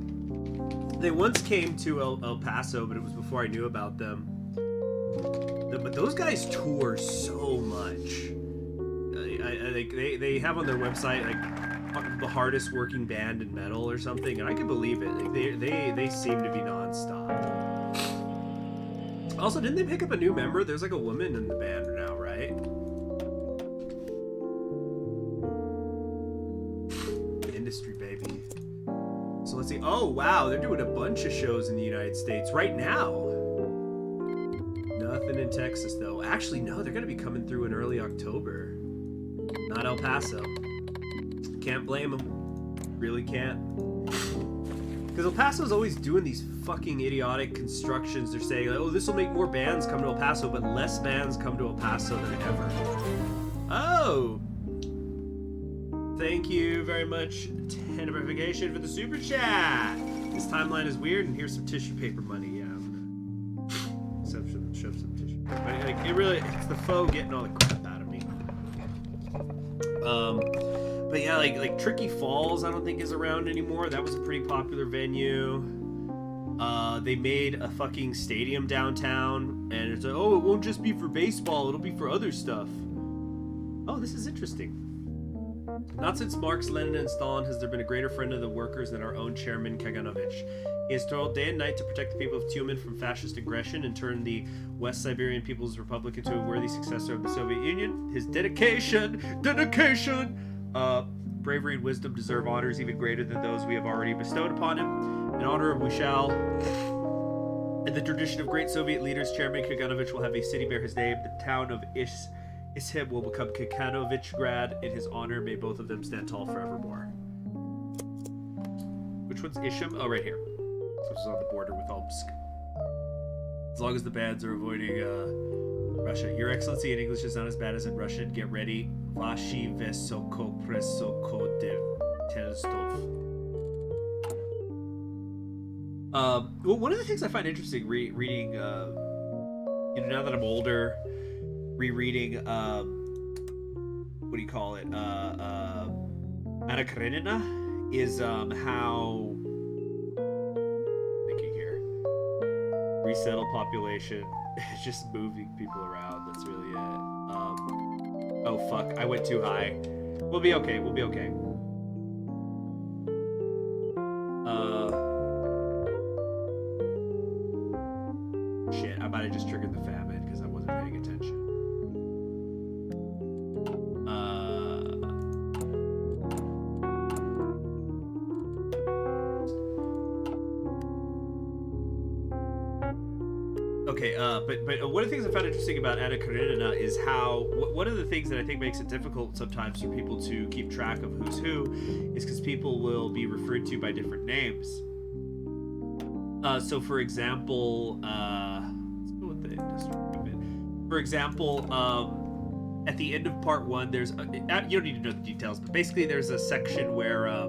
They once came to El Paso, but it was before I knew about them. But those guys tour so much. They have on their website like the hardest working band in metal or something, and I can believe it. Like, they seem to be nonstop. Also, didn't they pick up a new member? There's like a woman in the band now, right? Industry, baby. So let's see. Oh, wow. They're doing a bunch of shows in the United States right now. Nothing in Texas, though. Actually, no. They're going to be coming through in early October. Not El Paso. Can't blame them. Really can't. Because El Paso's always doing these fucking idiotic constructions. They're saying, like, oh, this will make more bands come to El Paso, but less bands come to El Paso than ever. Oh! Thank you very much, Tenerification, for the super chat. This timeline is weird, and here's some tissue paper money. Yeah, I'm gonna shove some tissue paper money. Like, it's the foe getting all the crap out of me. But yeah, like Tricky Falls, I don't think is around anymore. That was a pretty popular venue. They made a fucking stadium downtown, and it's like, oh, it won't just be for baseball, it'll be for other stuff. Oh, this is interesting. Not since Marx, Lenin, and Stalin has there been a greater friend of the workers than our own chairman Kaganovich. He has toiled day and night to protect the people of Tyumen from fascist aggression and turn the West Siberian People's Republic into a worthy successor of the Soviet Union. His dedication, bravery and wisdom deserve honors even greater than those we have already bestowed upon him. In honor of we shall, in the tradition of great Soviet leaders, Chairman Kaganovich will have a city bear his name. The town of Ishim will become Kaganovich-grad. In his honor, may both of them stand tall forevermore. Which one's Ishim? Oh, right here. So this is on the border with Omsk. As long as the bands are avoiding Russia. Your Excellency in English is not as bad as in Russian. Get ready. Vashi Vesoko Presoko Telstov. Well, one of the things I find interesting reading, now that I'm older, rereading, what do you call it, Anna Karenina, is how, thinking here, resettle population, it's just moving people around, that's really it. Oh fuck, I went too high. We'll be okay, we'll be okay. Shit, I might have just triggered the famine because I wasn't paying attention. Okay, but one of the things I found interesting about Anna Karenina is how one of the things that I think makes it difficult sometimes for people to keep track of who's who is because people will be referred to by different names. So for example, let's go with the industry. For example, at the end of part 1, there's you don't need to know the details, but basically there's a section where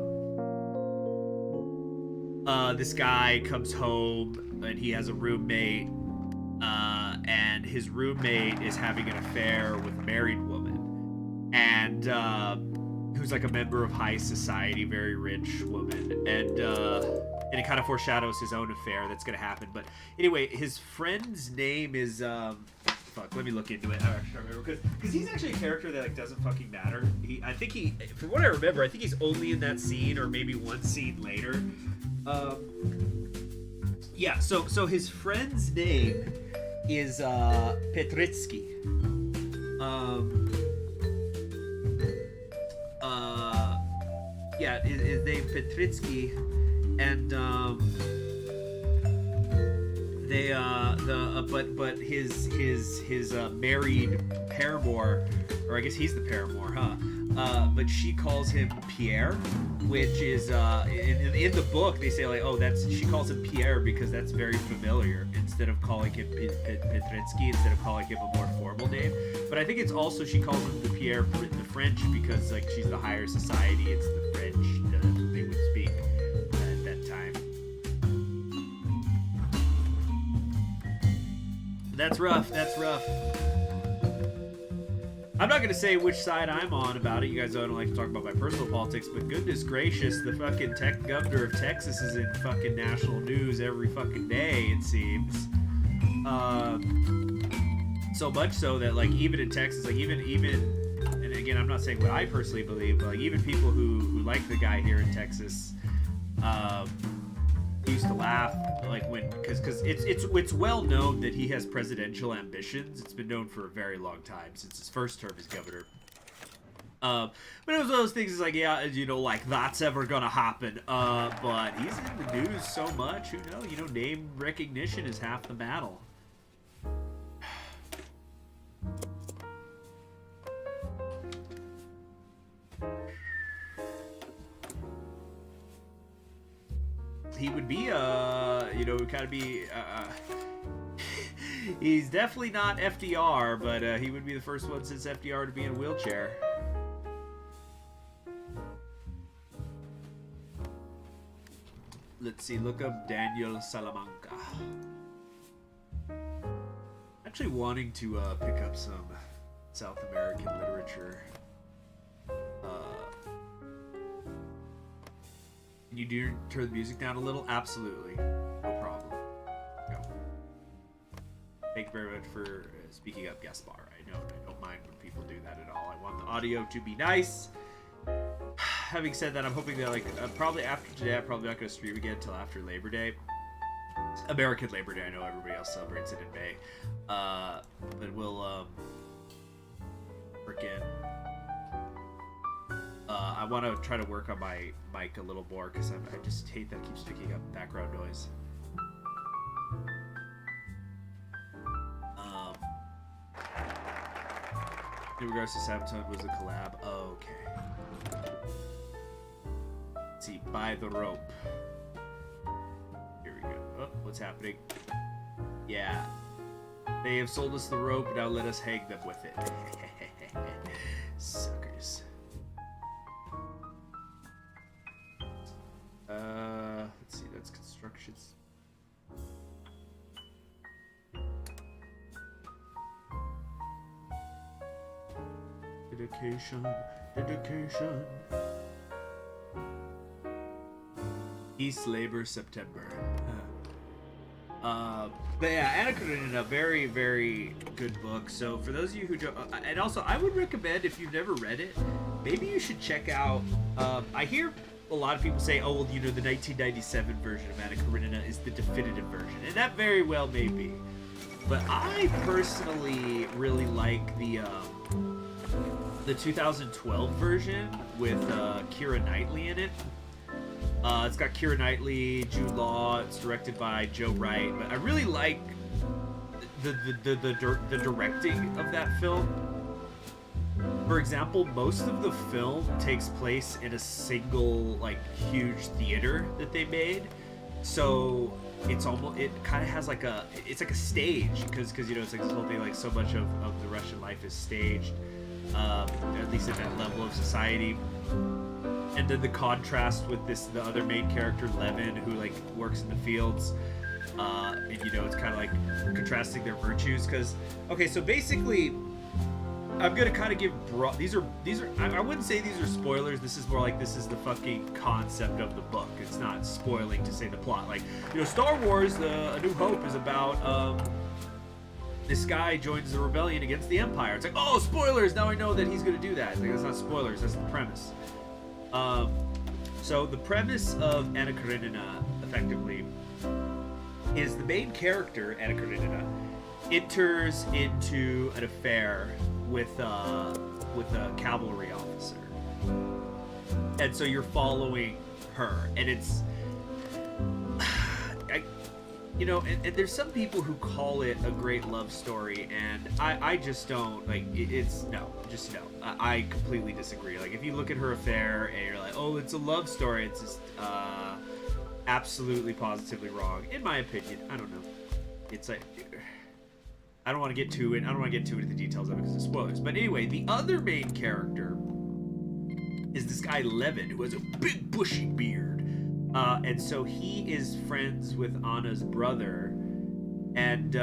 this guy comes home and he has a roommate. And his roommate is having an affair with a married woman, and who's like a member of high society, very rich woman, and it kind of foreshadows his own affair that's gonna happen. But anyway, his friend's name is fuck. Let me look into it. I don't remember because he's actually a character that like doesn't fucking matter. I think from what I remember, I think he's only in that scene or maybe one scene later. Yeah. So his friend's name is Petritsky. Yeah, his name Petritsky, and but his married paramour, or I guess he's the paramour, huh? But she calls him Pierre, which is in the book they say like, oh, she calls him Pierre because that's very familiar, instead of calling him Petritsky, instead of calling him a more formal name. But I think it's also she calls him the Pierre the French because like she's the higher society. It's the French that they would speak at that time. That's rough. That's rough. I'm not gonna say which side I'm on about it. You guys don't like to talk about my personal politics, but goodness gracious, the fucking governor of Texas is in fucking national news every fucking day, it seems. So much so that like even in Texas, like even, and again, I'm not saying what I personally believe, but like even people who like the guy here in Texas, he used to laugh like when because it's well known that he has presidential ambitions. It's been known for a very long time since his first term as governor. But it was one of those things. It's like, yeah, you know, like that's ever gonna happen. But he's in the news so much. Who knows? You know, name recognition is half the battle. He would be, you know, kind of be, he's definitely not FDR, but he would be the first one since FDR to be in a wheelchair. Let's see, look up Daniel Salamanca. Actually wanting to pick up some South American literature. Can you turn the music down a little? Absolutely. No problem. Go. Thank you very much for speaking up, Gaspar. I don't mind when people do that at all. I want the audio to be nice. Having said that, I'm hoping that, like, probably after today, I'm probably not going to stream again until after Labor Day. American Labor Day. I know everybody else celebrates it in May. But we'll, freaking... I want to try to work on my mic a little more because I just hate that it keeps picking up background noise. In regards to Sabaton, was a collab. Oh, okay. Let's see, buy the rope. Here we go. Oh, what's happening? Yeah. They have sold us the rope, now let us hang them with it. Suckers. Let's see, that's constructions. Dedication. East Labor September. But yeah, Anna Karenina, very, very good book. So for those of you who don't, and also I would recommend, if you've never read it, maybe you should check out, I hear a lot of people say, oh, well, you know, the 1997 version of Anna Karenina is the definitive version, and that very well may be. But I personally really like the 2012 version with Keira Knightley in it. It's got Keira Knightley, Jude Law. It's directed by Joe Wright. But I really like the directing of that film. For example, most of the film takes place in a single, like, huge theater that they made. So it's almost, it kind of has like it's like a stage, because you know, it's like this whole thing, like so much of the Russian life is staged, at least at that level of society. And then the contrast with the other main character, Levin, who like works in the fields, and you know, it's kind of like contrasting their virtues. Because okay, so basically, I'm gonna kind of give these are I wouldn't say these are spoilers. This is more like this is the fucking concept of the book. It's not spoiling to say the plot. Like, you know, Star Wars: A New Hope is about this guy joins the rebellion against the Empire. It's like, oh, spoilers! Now I know that he's gonna do that. It's like, that's not spoilers. That's the premise. So the premise of Anna Karenina, effectively, is the main character, Anna Karenina, enters into an affair with a cavalry officer, and so you're following her, and it's, you know, and there's some people who call it a great love story, and I just don't, like, it's no. I completely disagree. Like, if you look at her affair and you're like, oh, it's a love story, it's just absolutely positively wrong, in my opinion. I don't know. It's like, I don't want to get too into the details of it because of spoilers. But anyway, the other main character is this guy Levin, who has a big bushy beard. And so he is friends with Anna's brother, and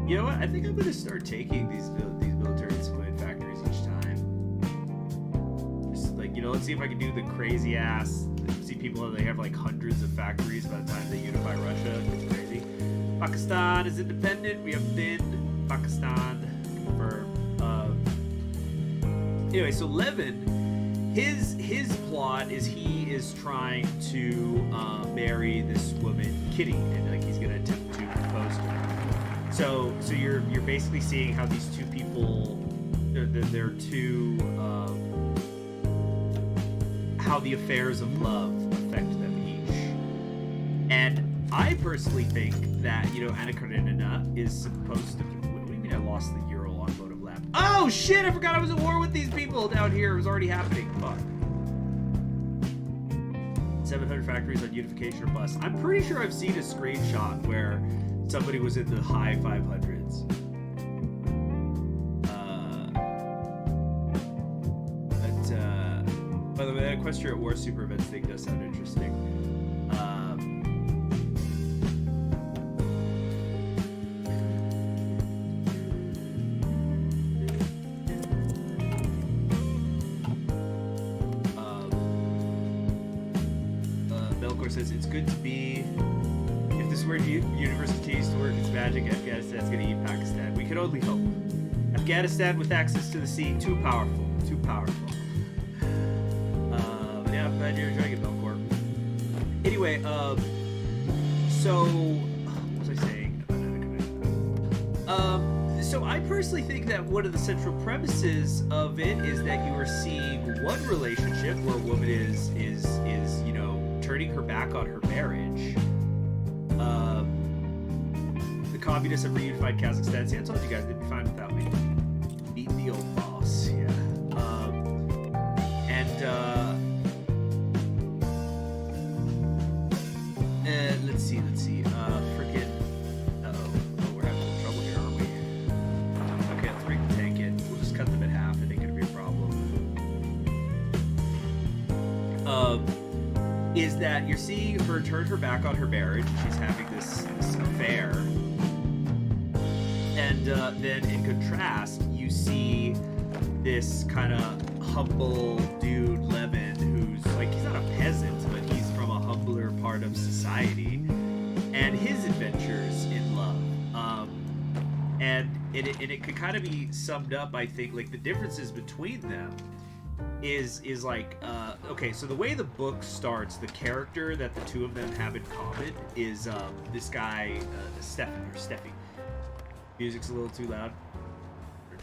you know what? I think I'm gonna start taking these military civilian factories each time. Just like, you know, let's see if I can do the crazy ass. See people, they have like hundreds of factories by the time they unify Russia. It's crazy. Pakistan is independent. We have been Pakistan confirmed. Anyway, so Levin, his plot is he is trying to marry this woman Kitty, and like he's gonna attempt to propose to her. So you're basically seeing how these two people, they're two how the affairs of love affect them each. And I personally think that, you know, Anna Karenina is supposed to. What do you mean I lost the Ural automotive lab? Oh shit! I forgot I was at war with these people down here. It was already happening. Fuck. 700 factories on unification or bust. I'm pretty sure I've seen a screenshot where somebody was in the high 500s. By the way, that Equestria at War Super Events thing does sound interesting. Melkor says, it's good to be... If this weird universe continues to work its magic, Afghanistan's gonna eat Pakistan. We can only hope. Afghanistan with access to the sea, too powerful. Too powerful. Yeah, I'm glad you're enjoying it, Melkor. Anyway, so... What was I saying about Anakin? So I personally think that one of the central premises of it is that you are seeing one relationship where a woman is you know, turning her back on her marriage. The communists have reunified Kazakhstan. See, I told you guys they'd be fine without me. Meet the old boss, yeah. Let's see. Freaking. Uh-oh. Oh, we're having a little trouble here, aren't we? Okay, let's bring the tank in. We'll just cut them in half. It ain't gonna be a problem. Is that you're seeing her turn her back on her marriage. She's having this affair. And then in contrast, you see this kind of humble dude, Levin, who's like, he's not a peasant, but he's from a humbler part of society. And his adventures in love. And it could kind of be summed up, I think, like the differences between them is like, okay, so the way the book starts, the character that the two of them have in common is this guy, Steffi. Music's a little too loud. There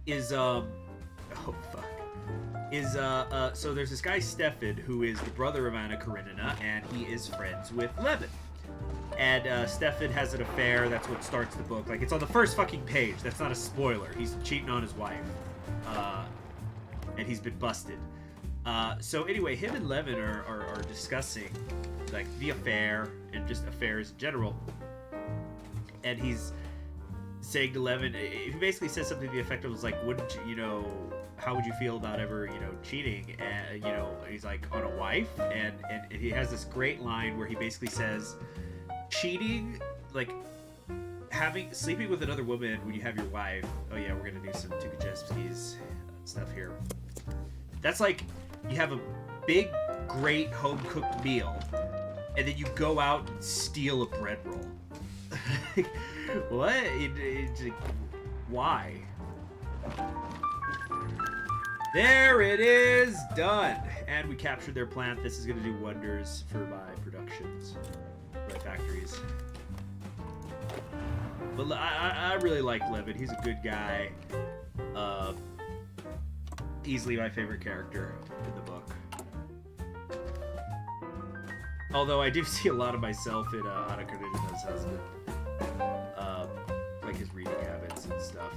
you go. Oh fuck. So there's this guy Stefan who is the brother of Anna Karenina, and he is friends with Levin. And Stefan has an affair. That's what starts the book. Like, it's on the first fucking page. That's not a spoiler. He's cheating on his wife, and he's been busted. So anyway, him and Levin are discussing like the affair and just affairs in general. And he's saying to Levin, he basically says something to the effect of, was like, wouldn't you, how would you feel about ever, cheating? And, he's like, on a wife? And he has this great line where he basically says, cheating, like, sleeping with another woman when you have your wife, oh yeah, we're gonna do some Tukajevsky's stuff here. That's like, you have a big, great home-cooked meal, and then you go out and steal a bread roll. What? Why? There it is, done. And we captured their plant. This is going to do wonders for my productions, my factories. But I really like Levin. He's a good guy. Easily my favorite character in the book. Although I do see a lot of myself in Anna Karenina's husband. Like his reading habits and stuff.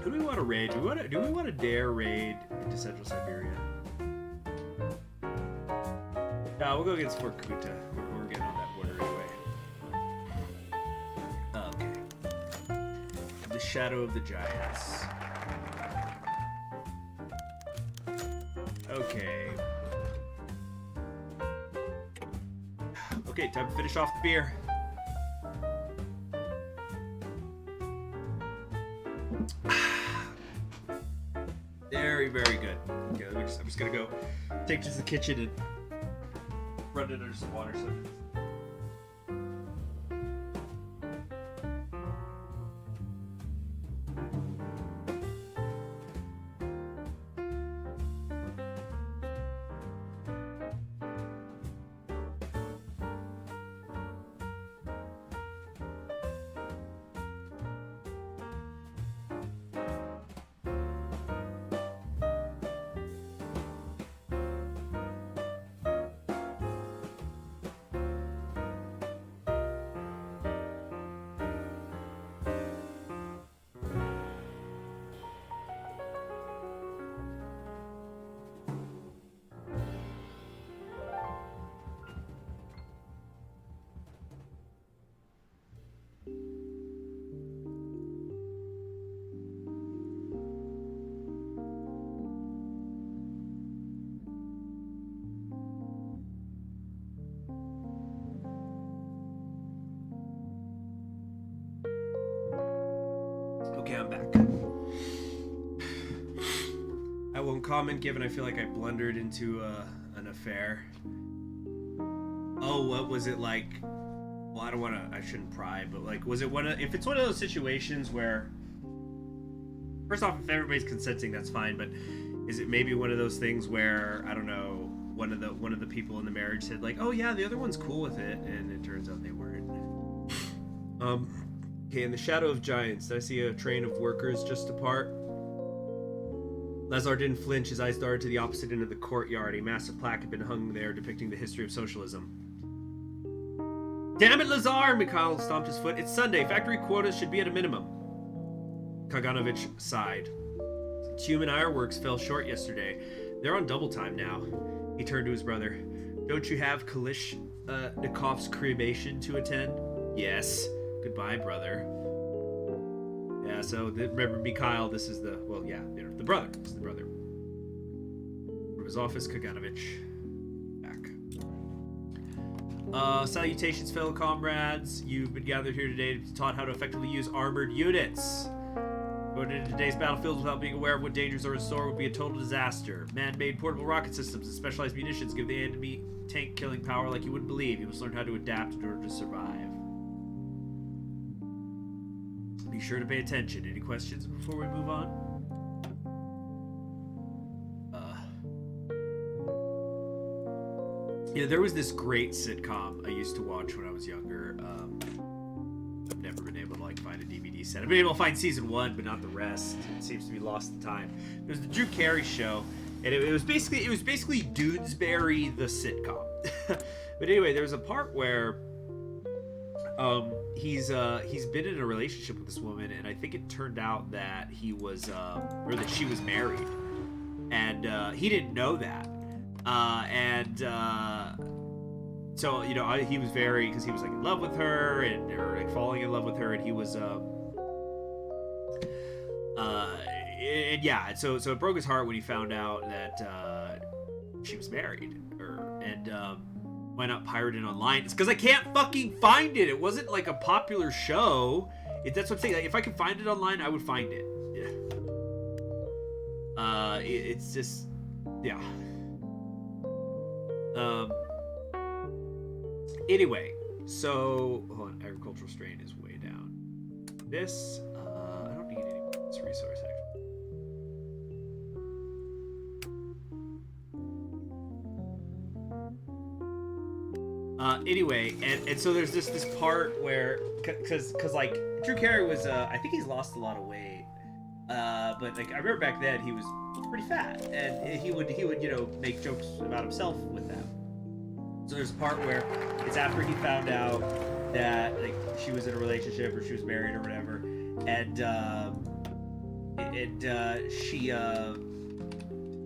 Who do we want to raid? Do we want to dare raid into Central Siberia? No, we'll go against Fort Kuta. We're getting on that border anyway. Okay. The Shadow of the Giants. Okay. Okay, time to finish off the beer. Very, very good. Okay, I'm just gonna go take this to the kitchen and run it under some water. So comment given I feel like I blundered into an affair. Oh, what was it like? Well, I shouldn't pry, but like, was it if it's one of those situations where, first off, if everybody's consenting, that's fine, but is it maybe one of those things where, I don't know, one of the people in the marriage said like, oh yeah, the other one's cool with it, and it turns out they weren't. Okay, in the shadow of giants, did I see a train of workers just depart? Lazar didn't flinch. His eyes darted to the opposite end of the courtyard. A massive plaque had been hung there depicting the history of socialism. Damn it, Lazar! Mikhail stomped his foot. It's Sunday. Factory quotas should be at a minimum. Kaganovich sighed. Tyumen ironworks fell short yesterday. They're on double time now. He turned to his brother. Don't you have Kalishnikov's cremation to attend? Yes. Goodbye, brother. Yeah, so remember, Mikhail, this is the, well, yeah, the brother. This is the brother. From his office, Kaganovich. Back. Salutations, fellow comrades. You've been gathered here today to be taught how to effectively use armored units. Going into today's battlefield without being aware of what dangers are in store would be a total disaster. Man-made portable rocket systems and specialized munitions give the enemy tank killing power like you wouldn't believe. You must learn how to adapt in order to survive. Be sure to pay attention. Any questions before we move on? Yeah, there was this great sitcom I used to watch when I was younger. I've never been able to find a DVD set. I've been able to find season 1, but not the rest. It seems to be lost to time. There's the Drew Carey show, and it was basically Dudesbury the sitcom. But anyway, there was a part where he's been in a relationship with this woman, and I think it turned out that he was or that she was married, and he didn't know that, so he was very, because he was in love with her or falling in love with her, and he was so it broke his heart when he found out that she was married, why not pirate it online? It's because I can't fucking find it. It wasn't a popular show. That's what I'm saying. If I could find it online, I would find it. Yeah. It's just, yeah. Anyway, so hold on. Agricultural strain is way down. This, I don't need any more of this resource actually. Anyway, and so there's this part where, cause Drew Carey was, I think he's lost a lot of weight, but I remember back then he was pretty fat, and he would make jokes about himself with that. So there's a part where it's after he found out that she was in a relationship or she was married or whatever, and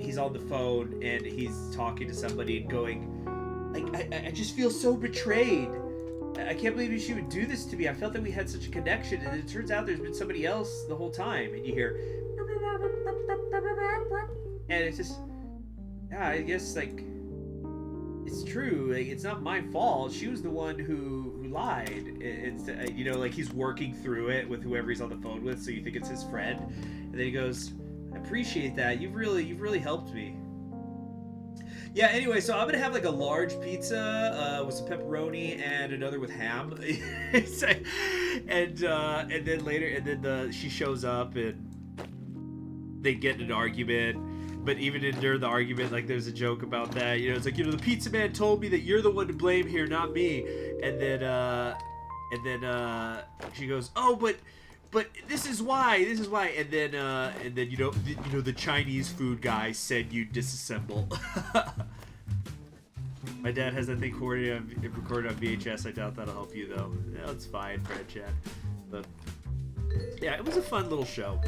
he's on the phone and he's talking to somebody and going, I just feel so betrayed. I can't believe she would do this to me. I felt that we had such a connection, and it turns out there's been somebody else the whole time. And you hear, and it's just, yeah, I guess it's true. It's not my fault. She was the one who lied. It's he's working through it with whoever he's on the phone with, so you think it's his friend, and then he goes, I appreciate that. You've really helped me. Yeah, anyway, so I'm gonna have a large pizza with some pepperoni and another with ham. and then later, she shows up and they get in an argument. But even during the argument, there's a joke about that. It's the pizza man told me that you're the one to blame here, not me. And then she goes, oh, but this is why. And then the Chinese food guy said you disassemble. My dad has that thing recorded on VHS. I doubt that'll help you though. No, it's fine, Fred chat. But yeah, it was a fun little show.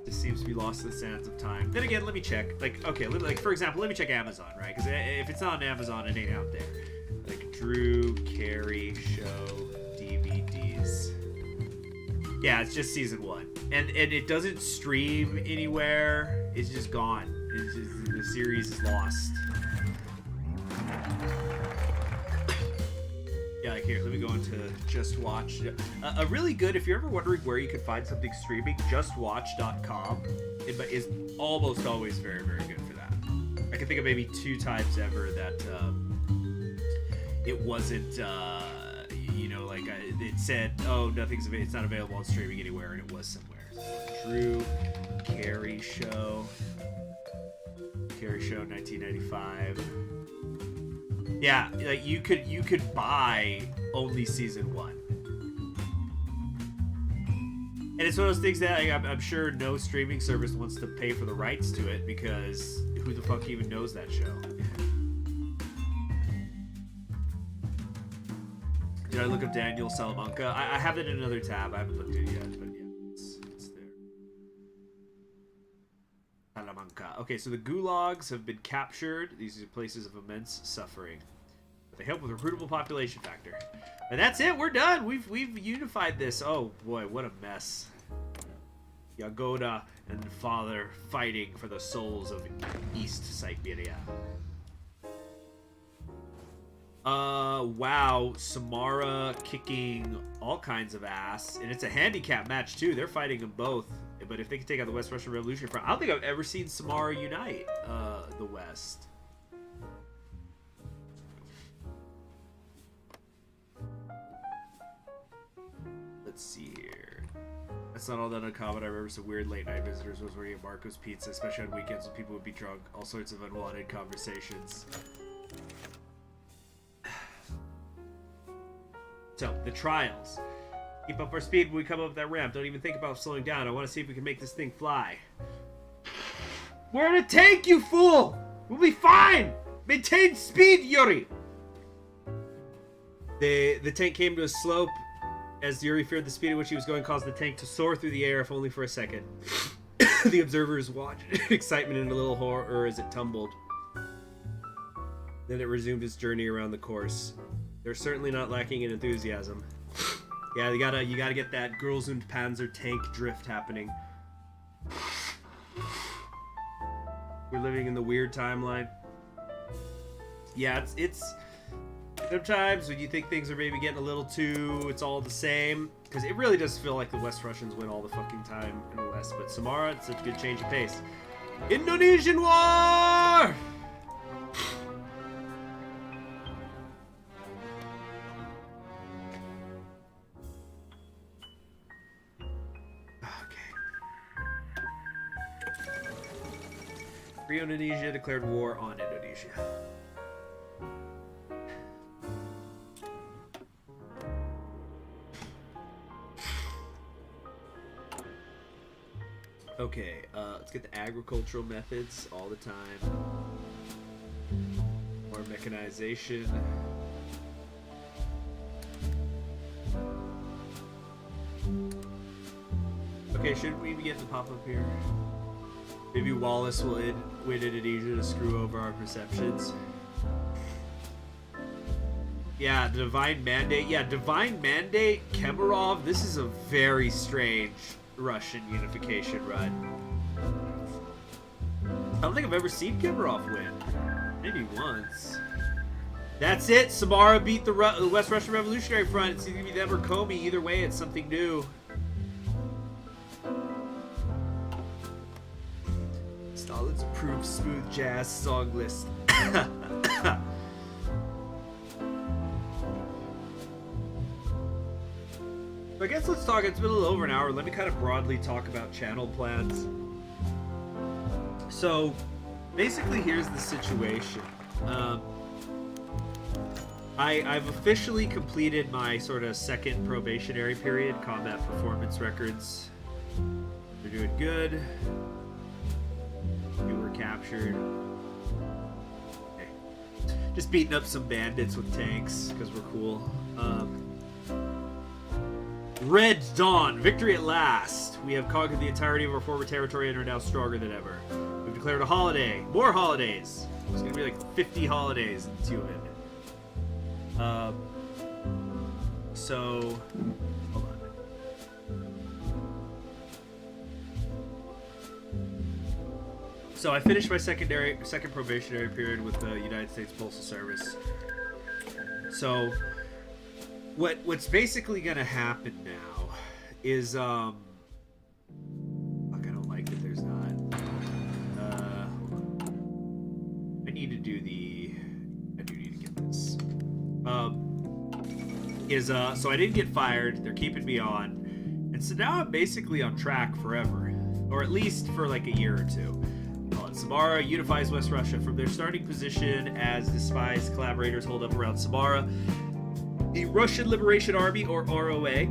Just seems to be lost in the sands of time. Then again, let me check. For example, let me check Amazon, right? Because if it's not on Amazon, it ain't out there. Drew Carey show DVDs. Yeah, it's just season 1, and it doesn't stream anywhere. It's just gone. The series is lost. Yeah, here, let me go into Just Watch. A really good, if you're ever wondering where you could find something streaming, justwatch.com is almost always very, very good for that. I can think of maybe 2 times ever that it wasn't, like it said, oh, it's not available on streaming anywhere, and it was somewhere. Drew Carey Show, 1995. Yeah, like you could buy only season 1, and it's one of those things that I'm sure no streaming service wants to pay for the rights to it, because who the fuck even knows that show? Did I look up Daniel Salamanca? I have it in another tab. I haven't looked at it yet, but yeah, it's there. Salamanca. Okay, so the gulags have been captured. These are places of immense suffering. They help with recruitable population factor. And that's it. We're done. We've unified this. Oh boy, what a mess. Yagoda and Father fighting for the souls of East Siberia. Wow, Samara kicking all kinds of ass, and it's a handicap match too. They're fighting them both, but if they can take out the West Russian Revolution Front, I don't think I've ever seen Samara unite the West. Let's see here. That's not all that uncommon. I remember some weird late night visitors was working at Marco's Pizza, especially on weekends when people would be drunk. All sorts of unwanted conversations. So, the trials. Keep up our speed when we come up that ramp. Don't even think about slowing down. I want to see if we can make this thing fly. We're in a tank, you fool! We'll be fine! Maintain speed, Yuri! The tank came to a slope as Yuri feared the speed at which he was going caused the tank to soar through the air, if only for a second. The observers watched excitement and a little horror as it tumbled. Then it resumed its journey around the course. They're certainly not lacking in enthusiasm. Yeah, you gotta get that Girls und Panzer tank drift happening. We're living in the weird timeline. Yeah, it's sometimes when you think things are maybe getting a little too, it's all the same, because it really does feel like the West Russians win all the fucking time in the West. But Samara, it's such a good change of pace. Indonesian War! Free Indonesia declared war on Indonesia. Okay, let's get the agricultural methods all the time. More mechanization. Okay, shouldn't we be getting the pop-up here? Maybe Wallace will win Indonesia to screw over our perceptions. Yeah, the Divine Mandate. Yeah, Divine Mandate, Kemerov. This is a very strange Russian unification run. I don't think I've ever seen Kemerov win. Maybe once. That's it. Samara beat the West Russian Revolutionary Front. It's either gonna be them or Comey. Either way, it's something new. Stalin's approved smooth jazz song list. I guess let's talk. It's been a little over an hour. Let me kind of broadly talk about channel plans. So, basically, here's the situation. I've officially completed my sort of second probationary period. Combat performance records. They're doing good. You were captured. Okay. Just beating up some bandits with tanks because we're cool. Red Dawn, victory at last. We have conquered the entirety of our former territory and are now stronger than ever. We've declared a holiday. More holidays. There's gonna be like 50 holidays in Tyumen. So, hold on. So I finished my second probationary period with the United States Postal Service. So What's basically gonna happen now is fuck, I don't like that there's not I need to do the I do need to get this so I didn't get fired, they're keeping me on, and so now I'm basically on track forever, or at least for like a year or two. Samara unifies West Russia. From their starting position as despised collaborators hold up around Samara, the Russian Liberation Army, or ROA,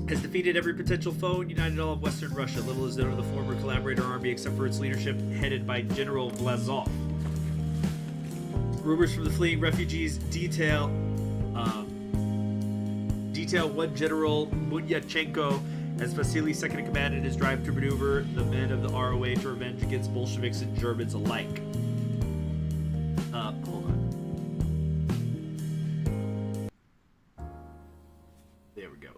has defeated every potential foe and united all of Western Russia. Little is known of the former collaborator army except for its leadership headed by General Blazov. Rumors from the fleeing refugees detail one General Munyachenko as Vasily's second in command in his drive to maneuver the men of the ROA to revenge against Bolsheviks and Germans alike. Hold on. There we go.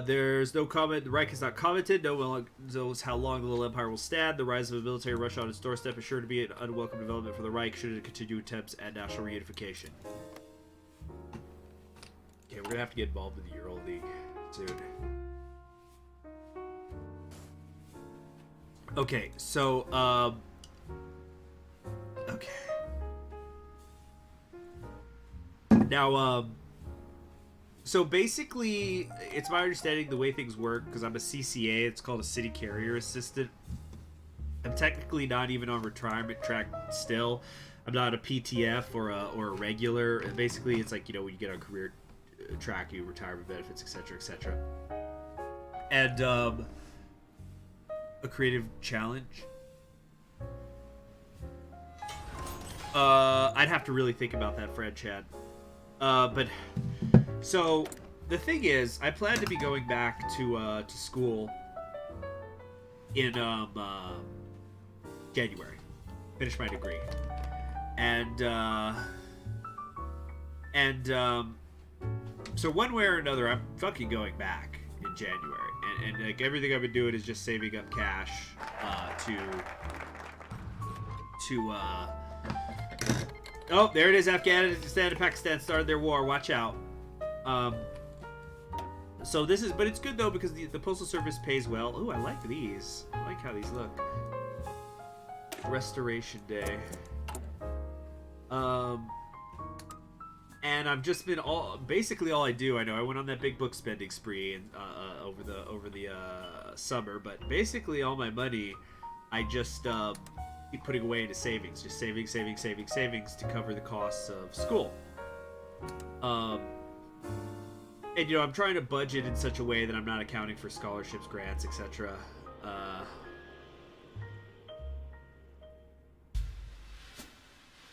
There's no comment. The Reich has not commented. No one knows how long the Little Empire will stand. The rise of a military Russia on its doorstep is sure to be an unwelcome development for the Reich should it continue attempts at national reunification. Okay, we're gonna have to get involved in the Euro League soon. Okay, so, okay. Now, so basically, it's my understanding the way things work, because I'm a CCA, it's called a City Carrier Assistant. I'm technically not even on retirement track still. I'm not a PTF or a regular. Basically, it's like, you know, when you get on career track, you retirement benefits, etc., etc. And a creative challenge. I'd have to really think about that, Fred Chad. But so the thing is, I plan to be going back to school in January, finish my degree, and so one way or another, I'm fucking going back in January, and like everything I've been doing is just saving up cash oh, there it is. Afghanistan and Pakistan started their war. Watch out. So this is, but it's good though because the Postal Service pays well. Oh, I like these. I like how these look. Restoration Day. And I've just been basically all I do. I know I went on that big book spending spree and over the summer, but basically all my money I just keep putting away into savings, just savings to cover the costs of school. And you know, I'm trying to budget in such a way that I'm not accounting for scholarships, grants, etc.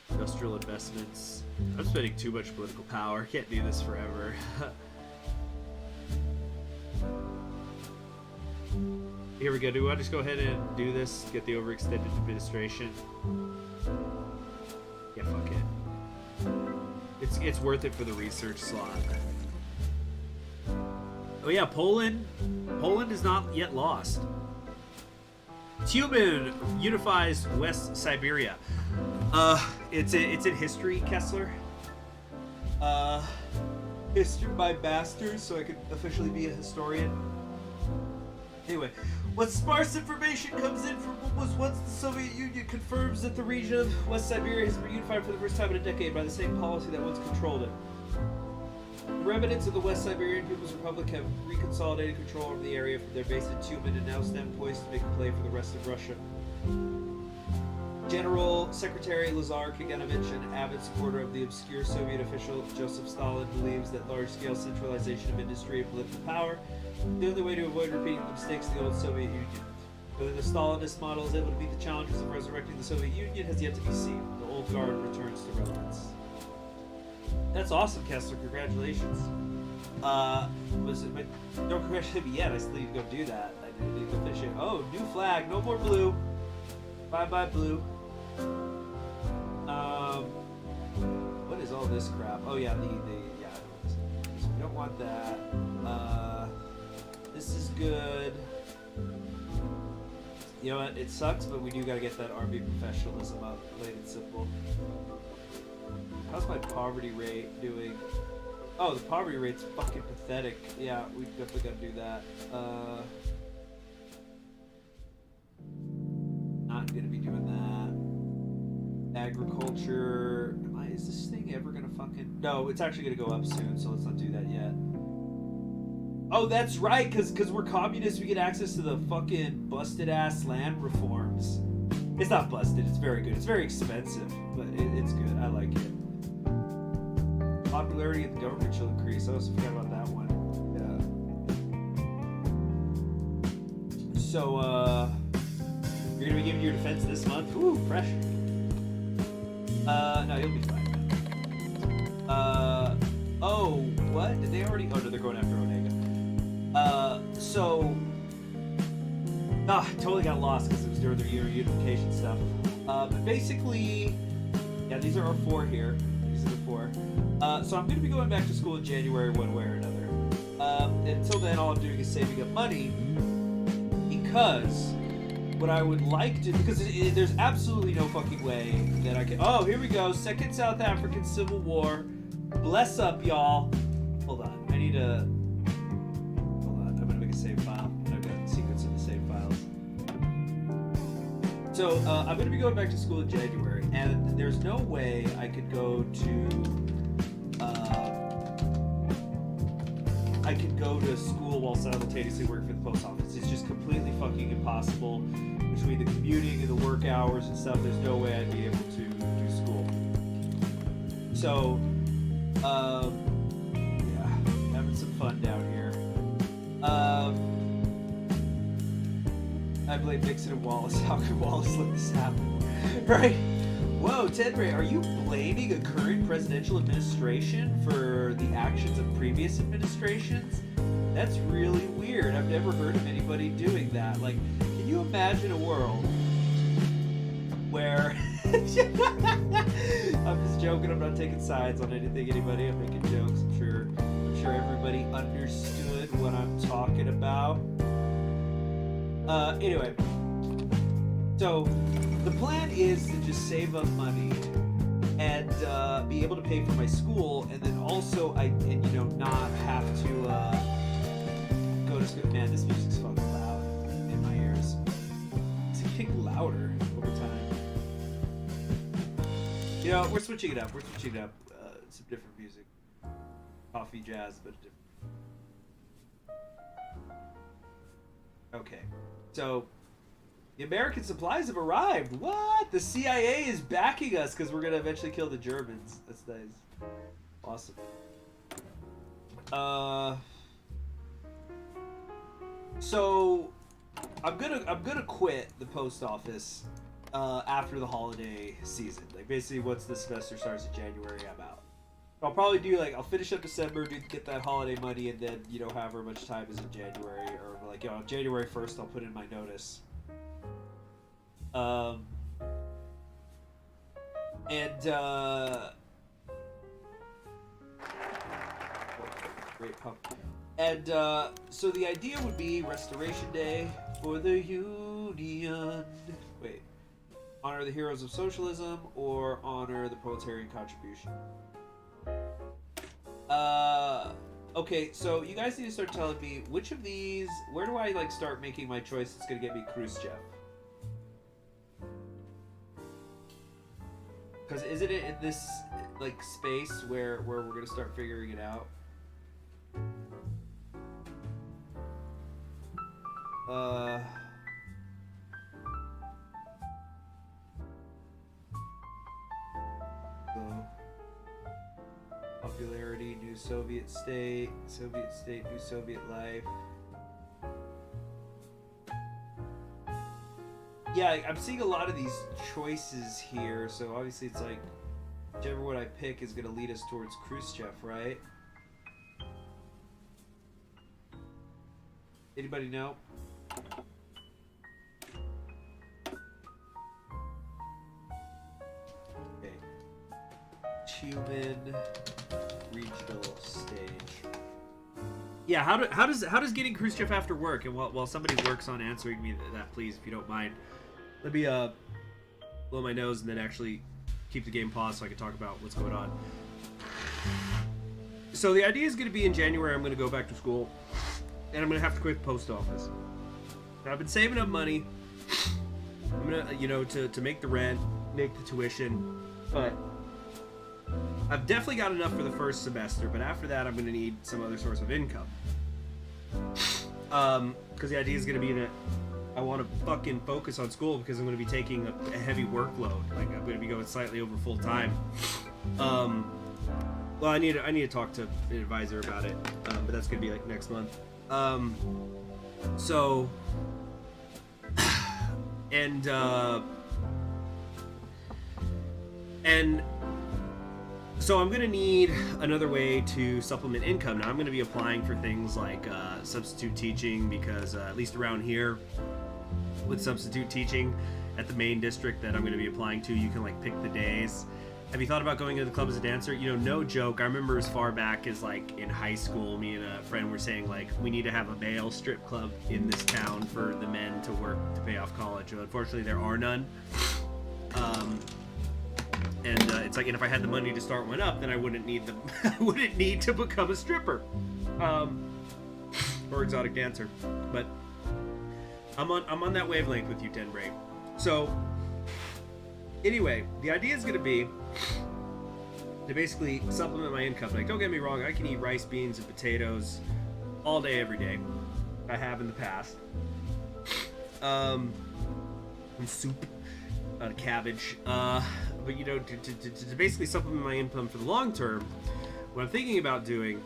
Industrial investments. I'm spending too much political power. Can't do this forever. Here we go. Do I just go ahead and do this? Get the overextended administration. Yeah, fuck it. It's worth it for the research slot. Oh yeah, Poland is not yet lost. Tyumen unifies West Siberia. It's in history, Kessler. History by masters, so I could officially be a historian. Anyway, what sparse information comes in from what was once the Soviet Union confirms that the region of West Siberia has been reunified for the first time in a decade by the same policy that once controlled it. The remnants of the West Siberian People's Republic have reconsolidated control over the area from their base at Tyumen and now stand poised to make a play for the rest of Russia. General Secretary Lazar Kaganovich, an avid supporter of the obscure Soviet official Joseph Stalin, believes that large-scale centralization of industry and political power is the only way to avoid repeating the mistakes of the old Soviet Union. Whether the Stalinist model is able to meet the challenges of resurrecting the Soviet Union has yet to be seen. The old guard returns to relevance. That's awesome, Kessler. Congratulations. Don't congratulate me yet. I still need to go do that. I need to go finish it. Oh, new flag. No more blue. Bye-bye, blue. What is all this crap? Oh yeah, yeah. So we don't want that. This is good. You know what? It sucks, but we do gotta get that army professionalism up, plain and simple. How's What's my poverty rate doing? Oh, the poverty rate's fucking pathetic. Yeah, we definitely gotta do that. Not gonna be doing that. Agriculture. Is this thing ever gonna fucking... No, it's actually gonna go up soon, so let's not do that yet. Oh, that's right, because we're communists, we get access to the fucking busted-ass land reforms. It's not busted, it's very good. It's very expensive, but it's good. I like it. Popularity of the government shall increase. I also forgot about that one. Yeah. So, you're gonna be giving your defense this month? Ooh, pressure. No, you'll be fine. Oh, what? Did they already... Oh, no, they're going after Onega. Totally got lost because it was during their unification stuff. But basically, yeah, these are our 4 here. These are the 4. So I'm going to be going back to school in January one way or another. Until then, all I'm doing is saving up money because what I would like to... Because there's absolutely no fucking way that I can... Oh, here we go. Second South African Civil War. Bless up, y'all. Hold on. I need a... Hold on. I'm going to make a save file. I've got secrets in the save files. So, I'm going to be going back to school in January, and there's no way I could go to school while simultaneously working for the post office. It's just completely fucking impossible. Between the commuting and the work hours and stuff, there's no way I'd be able to do school. So, yeah, having some fun down here. I blame Nixon and Wallace. How could Wallace let this happen? Right? Whoa, Ted Ray, are you blaming a current presidential administration for the actions of previous administrations? That's really weird. I've never heard of anybody doing that. Like, can you imagine a world where... I'm just joking. I'm not taking sides on anything, anybody. I'm making jokes. I'm sure everybody understood what I'm talking about. Anyway, so the plan is to just save up money and be able to pay for my school, and then also not have to go to school. Man, this music's fucking loud in my ears. It's getting louder over time. You know, we're switching it up. Some different music. Coffee, jazz, but different. Okay. So, the American supplies have arrived. What? The CIA is backing us because we're going to eventually kill the Germans. That's nice. Awesome. So, I'm gonna quit the post office after the holiday season. Like, basically, once the semester starts in January, I'm out. I'll probably do, like, I'll finish up December, get that holiday money, and then, however much time is in January, or, like, January 1st, I'll put in my notice. Great pump. And, so the idea would be Restoration Day for the Union. Wait. Honor the heroes of socialism, or honor the proletarian contribution. Okay, so you guys need to start telling me which of these, where do I, like, start making my choice that's gonna get me Khrushchev? Because isn't it in this, like, space where we're gonna start figuring it out? Popularity, new Soviet state, new Soviet life. Yeah, I'm seeing a lot of these choices here, so obviously it's like, whichever one I pick is going to lead us towards Khrushchev, right? Anybody know? Okay. Tyumen regional stage. Yeah, how does getting Khrushchev after work? And while somebody works on answering me that, please, if you don't mind, let me blow my nose and then actually keep the game paused so I can talk about what's going on. So the idea is going to be in January I'm going to go back to school, and I'm going to have to quit the post office. Now, I've been saving up money. I'm going to, you know, to make the rent, make the tuition, but I've definitely got enough for the first semester, but after that I'm going to need some other source of income. Because the idea is going to be that I want to fucking focus on school because I'm going to be taking a heavy workload. Like, I'm going to be going slightly over full time. Well, I need to talk to an advisor about it, but that's going to be like next month. So so I'm going to need another way to supplement income. Now, I'm going to be applying for things like substitute teaching because at least around here with substitute teaching at the main district that I'm going to be applying to, you can like pick the days. Have you thought about going into the club as a dancer? You know, no joke. I remember as far back as like in high school, me and a friend were saying like, we need to have a male strip club in this town for the men to work to pay off college. Well, unfortunately, there are none. It's like, and if I had the money to start one up, then I wouldn't need to become a stripper, or exotic dancer. But I'm on that wavelength with you, Tenbray. So anyway, the idea is going to be to basically supplement my income. Like, don't get me wrong, I can eat rice, beans, and potatoes all day, every day. I have in the past. And soup, cabbage. But you know, to basically supplement my income for the long term, what I'm thinking about doing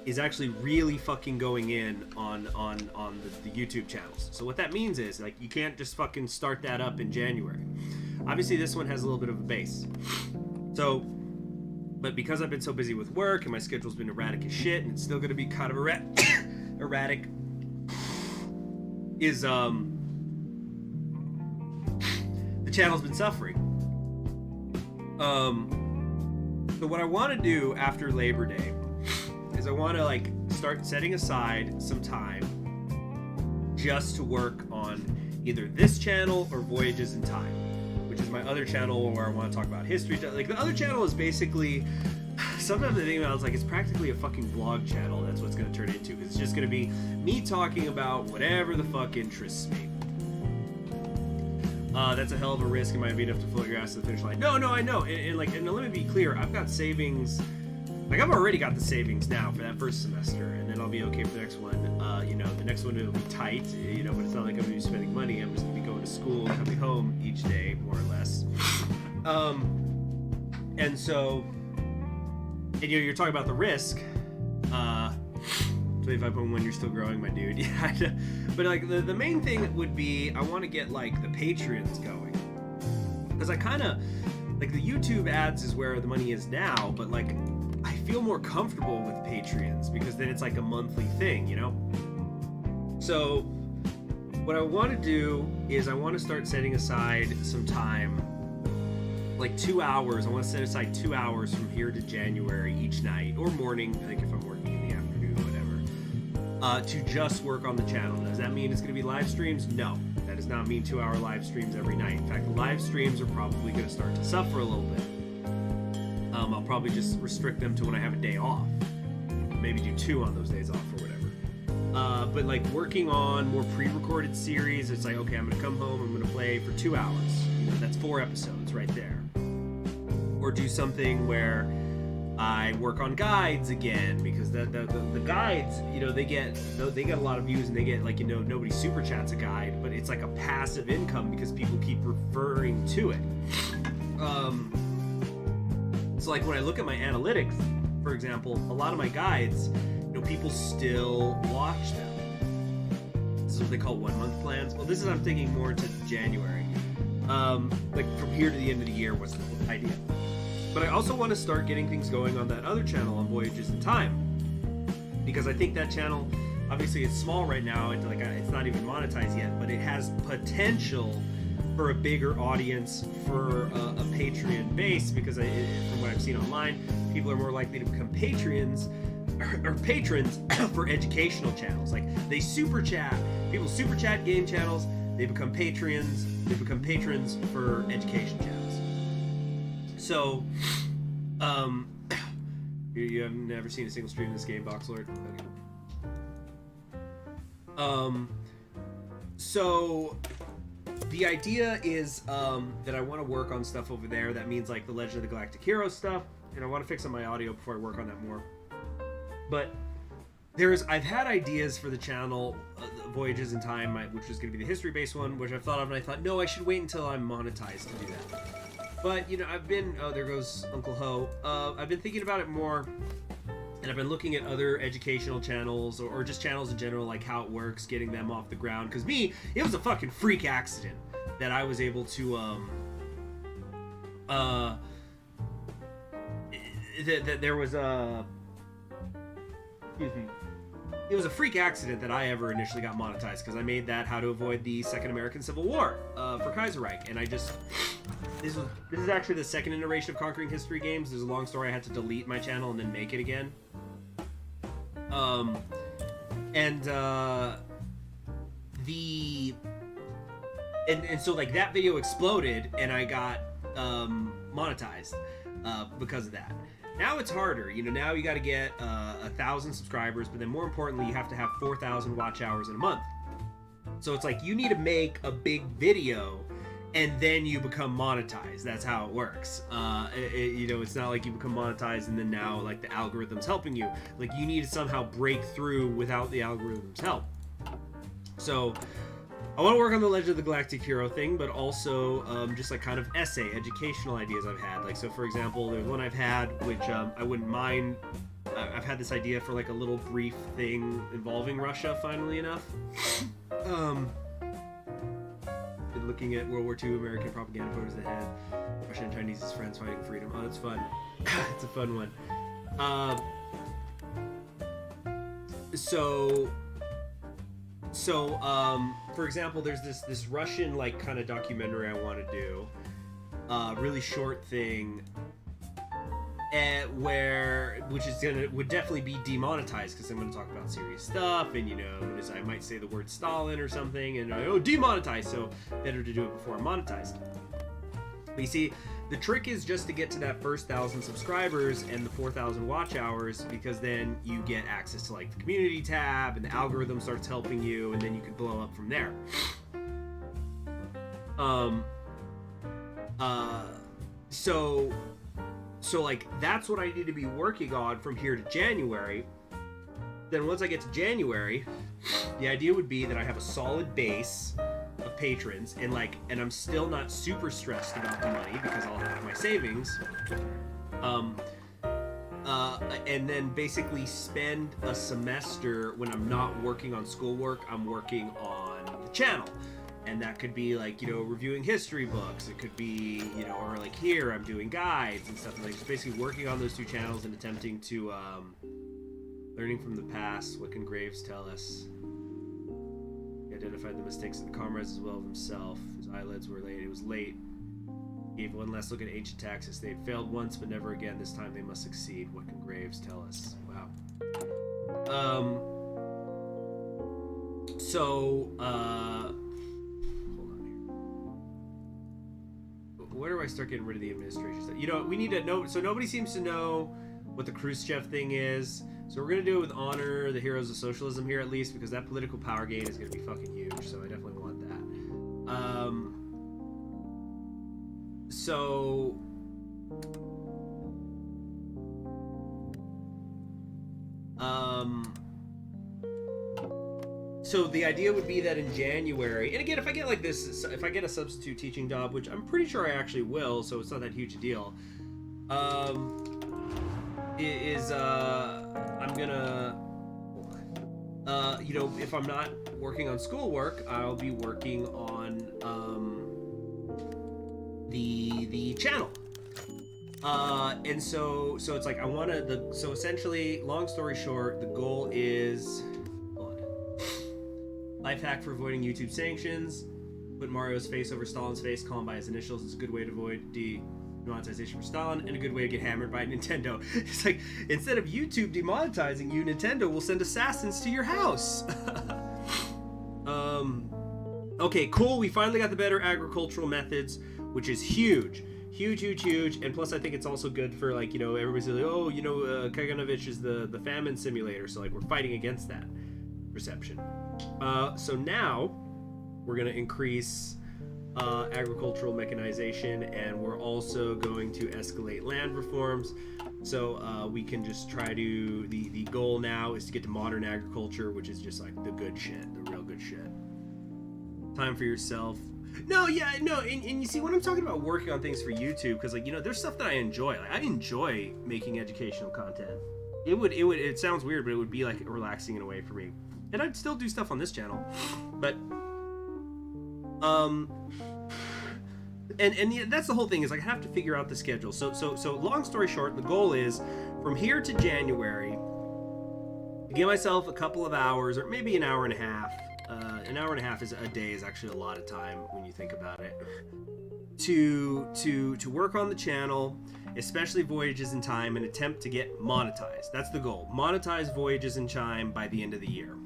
is actually really fucking going in on the YouTube channels. So what that means is, like, you can't just fucking start that up in January. Obviously, this one has a little bit of a base. So, but because I've been so busy with work and my schedule's been erratic as shit, and it's still gonna be kind of erratic, is the channel's been suffering. So what I want to do after Labor Day is I want to like start setting aside some time just to work on either this channel or Voyages in Time, which is my other channel where I want to talk about history. Like, the other channel is basically, sometimes I think about it, it's like it's practically a fucking vlog channel. That's what it's going to turn into. It's just going to be me talking about whatever the fuck interests me. That's a hell of a risk. It might be enough to float your ass to the finish line. No, I know. And let me be clear. I've got savings. Like, I've already got the savings now for that first semester, and then I'll be okay for the next one. You know, the next one will be tight, you know, but it's not like I'm going to be spending money. I'm just going to be going to school and coming home each day, more or less. And so, and you know, you're talking about the risk. 25.1, when you're still growing, my dude. Yeah, but like the main thing would be I want to get like the Patreons going, because I kind of like the YouTube ads is where the money is now, but like I feel more comfortable with Patreons because then it's like a monthly thing, you know. So what I want to do is I want to start setting aside some time, like 2 hours. I want to set aside 2 hours from here to January each night or morning, like if I'm working in the afternoon, whatever, to just work on the channel. Does that mean it's going to be live streams? No, that does not mean 2 hour live streams every night. In fact, the live streams are probably going to start to suffer a little bit. I'll probably just restrict them to when I have a day off. Maybe do 2 on those days off or whatever. But like working on more pre-recorded series, it's like, okay, I'm going to come home, I'm going to play for 2 hours. You know, that's 4 episodes right there. Or do something where I work on guides again, because the guides, you know, they get a lot of views and they get, like, you know, nobody super chats a guide, but it's like a passive income because people keep referring to it. So like when I look at my analytics, for example, a lot of my guides, you know, people still watch them. This is what they call 1 month plans. Well, this is, I'm thinking more into January. Like from here to the end of the year was the idea. But I also want to start getting things going on that other channel on Voyages in Time, because I think that channel, obviously it's small right now, it's not even monetized yet, but it has potential for a bigger audience, for a Patreon base, because from what I've seen online, people are more likely to become Patreons or patrons for educational channels. Like, they super chat, people super chat game channels, they become patrons for education channels. So, you have never seen a single stream in this game, Boxlord? Okay. So the idea is that I want to work on stuff over there. That means like the Legend of the Galactic Hero stuff, and I want to fix up my audio before I work on that more. But I've had ideas for the channel, Voyages in Time, which was going to be the history-based one, which I've thought of, and I thought, no, I should wait until I'm monetized to do that. But, you know, I've been, oh, there goes Uncle Ho. I've been thinking about it more, and I've been looking at other educational channels, or just channels in general, like how it works, getting them off the ground. Because it was a fucking freak accident that I was able to, that there was a, excuse me. It was a freak accident that I ever initially got monetized, because I made that How to Avoid the Second American Civil War for Kaiserreich, and I just... This is actually the second iteration of Conquering History games. There's a long story. I had to delete my channel and then make it again. And so like that video exploded, and I got monetized because of that. Now it's harder. You know, now you got to get 1,000 subscribers, but then more importantly, you have to have 4,000 watch hours in a month. So it's like you need to make a big video, and then you become monetized. That's how it works. You know, it's not like you become monetized and then now like the algorithm's helping you. Like you need to somehow break through without the algorithm's help. So I want to work on the Legend of the Galactic Hero thing, but also just like kind of essay, educational ideas I've had. Like, so for example, there's one I've had, which I wouldn't mind. I've had this idea for like a little brief thing involving Russia, funnily enough. Looking at World War II, American propaganda photos that had Russian and Chinese as friends fighting freedom. Oh, that's fun. It's a fun one. For example, there's this Russian like kind of documentary I want to do, really short thing, which would definitely be demonetized because I'm going to talk about serious stuff, and you know, I might say the word Stalin or something, and demonetized. So better to do it before I'm monetized. But you see, the trick is just to get to that first 1,000 subscribers and the 4,000 watch hours, because then you get access to like the community tab, and the algorithm starts helping you, and then you can blow up from there. So like that's what I need to be working on from here to January. Then once I get to January, the idea would be that I have a solid base of patrons, and I'm still not super stressed about the money because I'll have my savings. And then basically spend a semester when I'm not working on schoolwork, I'm working on the channel. And that could be like, you know, reviewing history books. It could be, you know, or like here I'm doing guides and stuff. Like just basically working on those two channels and attempting to learning from the past. What can Graves tell us? He identified the mistakes of the comrades as well as himself. His eyelids were late. It was late. He gave one last look at ancient taxes. They had failed once, but never again. This time they must succeed. What can Graves tell us? Wow. Where do I start getting rid of the administration stuff? You know, we need to know. So nobody seems to know what the Khrushchev thing is. So we're gonna do it with honor the heroes of socialism here, at least, because that political power gain is gonna be fucking huge. So I definitely want that. So the idea would be that in January, and again, if I get like this, if I get a substitute teaching job, which I'm pretty sure I actually will, so it's not that huge a deal, I'm gonna, you know, if I'm not working on schoolwork, I'll be working on the channel. And so it's like I want to, so essentially, long story short, the goal is, life hack for avoiding YouTube sanctions. Put Mario's face over Stalin's face, call him by his initials. It's a good way to avoid demonetization for Stalin, and a good way to get hammered by Nintendo. It's like, instead of YouTube demonetizing you, Nintendo will send assassins to your house. Okay, cool. We finally got the better agricultural methods, which is huge. huge, and plus I think it's also good for, like, you know, everybody's like, oh, you know, Kaganovich is the famine simulator, so like we're fighting against that perception. So now we're gonna increase agricultural mechanization, and we're also going to escalate land reforms. So we can just try to, the goal now is to get to modern agriculture, which is just like the good shit, the real good shit. Time for yourself. No, yeah, no, and you see, when I'm talking about working on things for YouTube, because, like, you know, there's stuff that I enjoy. Like, I enjoy making educational content. It sounds weird, but it would be, like, relaxing in a way for me. And I'd still do stuff on this channel. But, and yeah, that's the whole thing, is, like, I have to figure out the schedule. So long story short, the goal is, from here to January, to give myself a couple of hours, or maybe an hour and a half. An hour and a half is a day is actually a lot of time when you think about it. To work on the channel, especially Voyages in Time, and attempt to get monetized. That's the goal. Monetize Voyages in Time by the end of the year.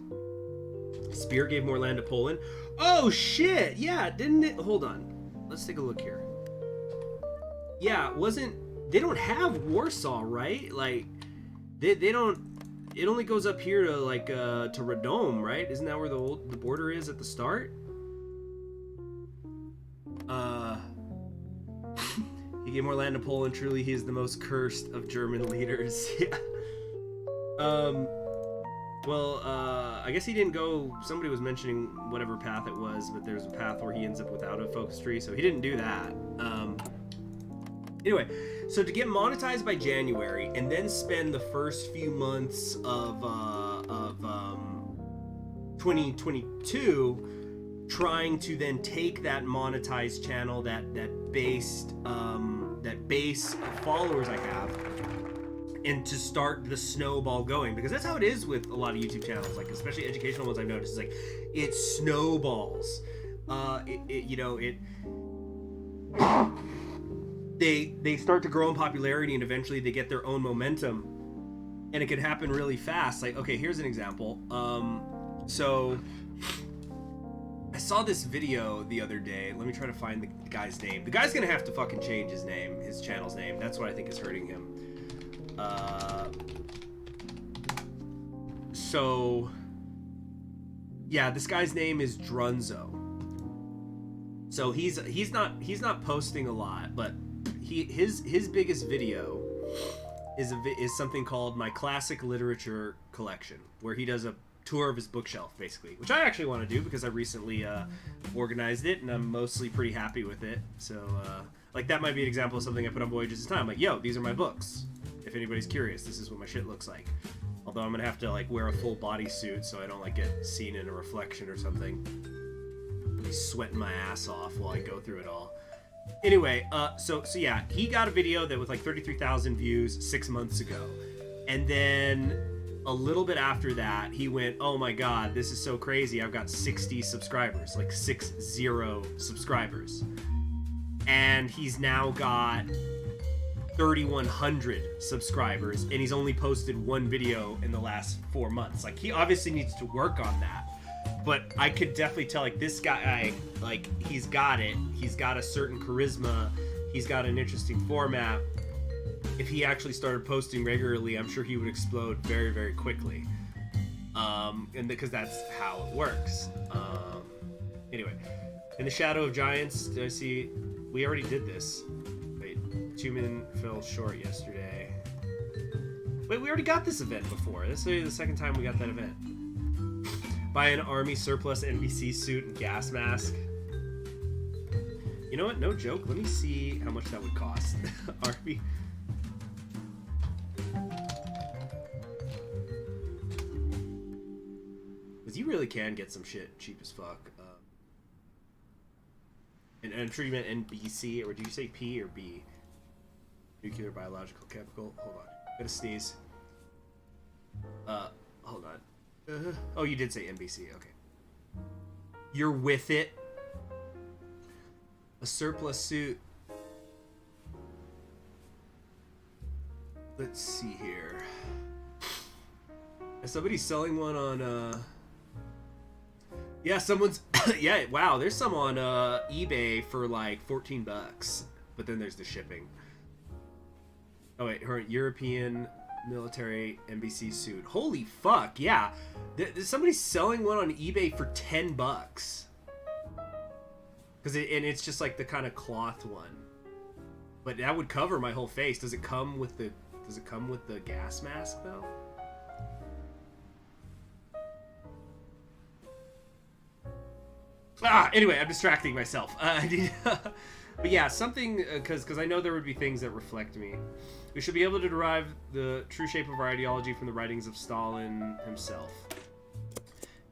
Spear gave more land to Poland. Oh shit! Yeah, didn't it? Hold on. Let's take a look here. Yeah, they don't have Warsaw, right? Like, they don't. It only goes up here to, like, to Radom, right? Isn't that where the border is at the start? He gave more land to Poland. Truly, he is the most cursed of German leaders. Yeah. Well, I guess he didn't go. Somebody was mentioning whatever path it was, but there's a path where he ends up without a focus tree, so he didn't do that. Anyway, so to get monetized by January, and then spend the first few months of 2022 trying to then take that monetized channel, that base of followers I have, and to start the snowball going, because that's how it is with a lot of YouTube channels, like especially educational ones. I've noticed is like it snowballs. They start to grow in popularity, and eventually they get their own momentum, and it can happen really fast. Like, okay, here's an example. So I saw this video the other day. Let me try to find the guy's name. The guy's gonna have to fucking change his name, his channel's name. That's what I think is hurting him. So yeah, this guy's name is Drunzo. So he's not posting a lot, but his biggest video is something called My Classic Literature Collection, where he does a tour of his bookshelf, basically, which I actually want to do because I recently organized it, and I'm mostly pretty happy with it. So like, that might be an example of something I put on Voyages of Time. Like, yo, these are my books. If anybody's curious, this is what my shit looks like. Although I'm gonna have to, like, wear a full bodysuit so I don't, like, get seen in a reflection or something. Be sweating my ass off while I go through it all. Anyway, so yeah, he got a video that was like 33,000 views 6 months ago, and then a little bit after that, he went, "Oh my god, this is so crazy! I've got 60 subscribers, like 60 subscribers," and he's now got 3,100 subscribers, and he's only posted one video in the last 4 months. Like, he obviously needs to work on that. But I could definitely tell, like, this guy, like, he's got it. He's got a certain charisma. He's got an interesting format. If he actually started posting regularly, I'm sure he would explode very, very quickly. And because that's how it works. Anyway, in the Shadow of Giants, did I see? We already did this. Wait, Tyumen fell short yesterday. Wait, we already got this event before. This is the second time we got that event. Buy an army surplus NBC suit and gas mask. You know what? No joke. Let me see how much that would cost. Army. Because you really can get some shit cheap as fuck. And I'm sure you meant NBC, or did you say P or B? Nuclear, biological, chemical. Hold on. Gotta sneeze. Hold on. Oh, you did say NBC. Okay. You're with it. A surplus suit. Let's see here. Is somebody selling one on, yeah, someone's, yeah, wow, there's some on, eBay for like $14. but then there's the shipping. Oh wait, her European military NBC suit. Holy fuck, yeah. Somebody's selling one on eBay for $10. And it's just like the kind of cloth one. But that would cover my whole face. Does it come with the gas mask though? Anyway, I'm distracting myself. But yeah, something, because I know there would be things that reflect me. We should be able to derive the true shape of our ideology from the writings of Stalin himself.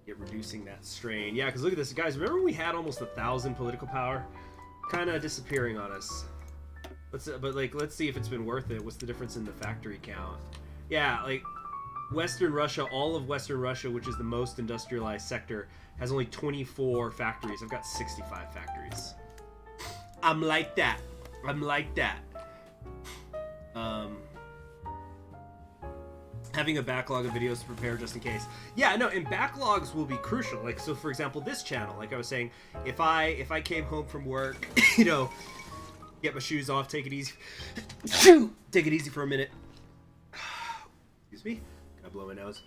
Yet reducing that strain. Yeah, because look at this. Guys, remember when we had almost 1,000 political power? Kind of disappearing on us. Let's see if it's been worth it. What's the difference in the factory count? Yeah, like, Western Russia, all of Western Russia, which is the most industrialized sector, has only 24 factories. I've got 65 factories. I'm like that. Having a backlog of videos to prepare just in case. Yeah, no, and backlogs will be crucial. Like, so for example, this channel, like I was saying, if I came home from work, you know, get my shoes off, take it easy. Take it easy for a minute. Excuse me. Can I blow my nose?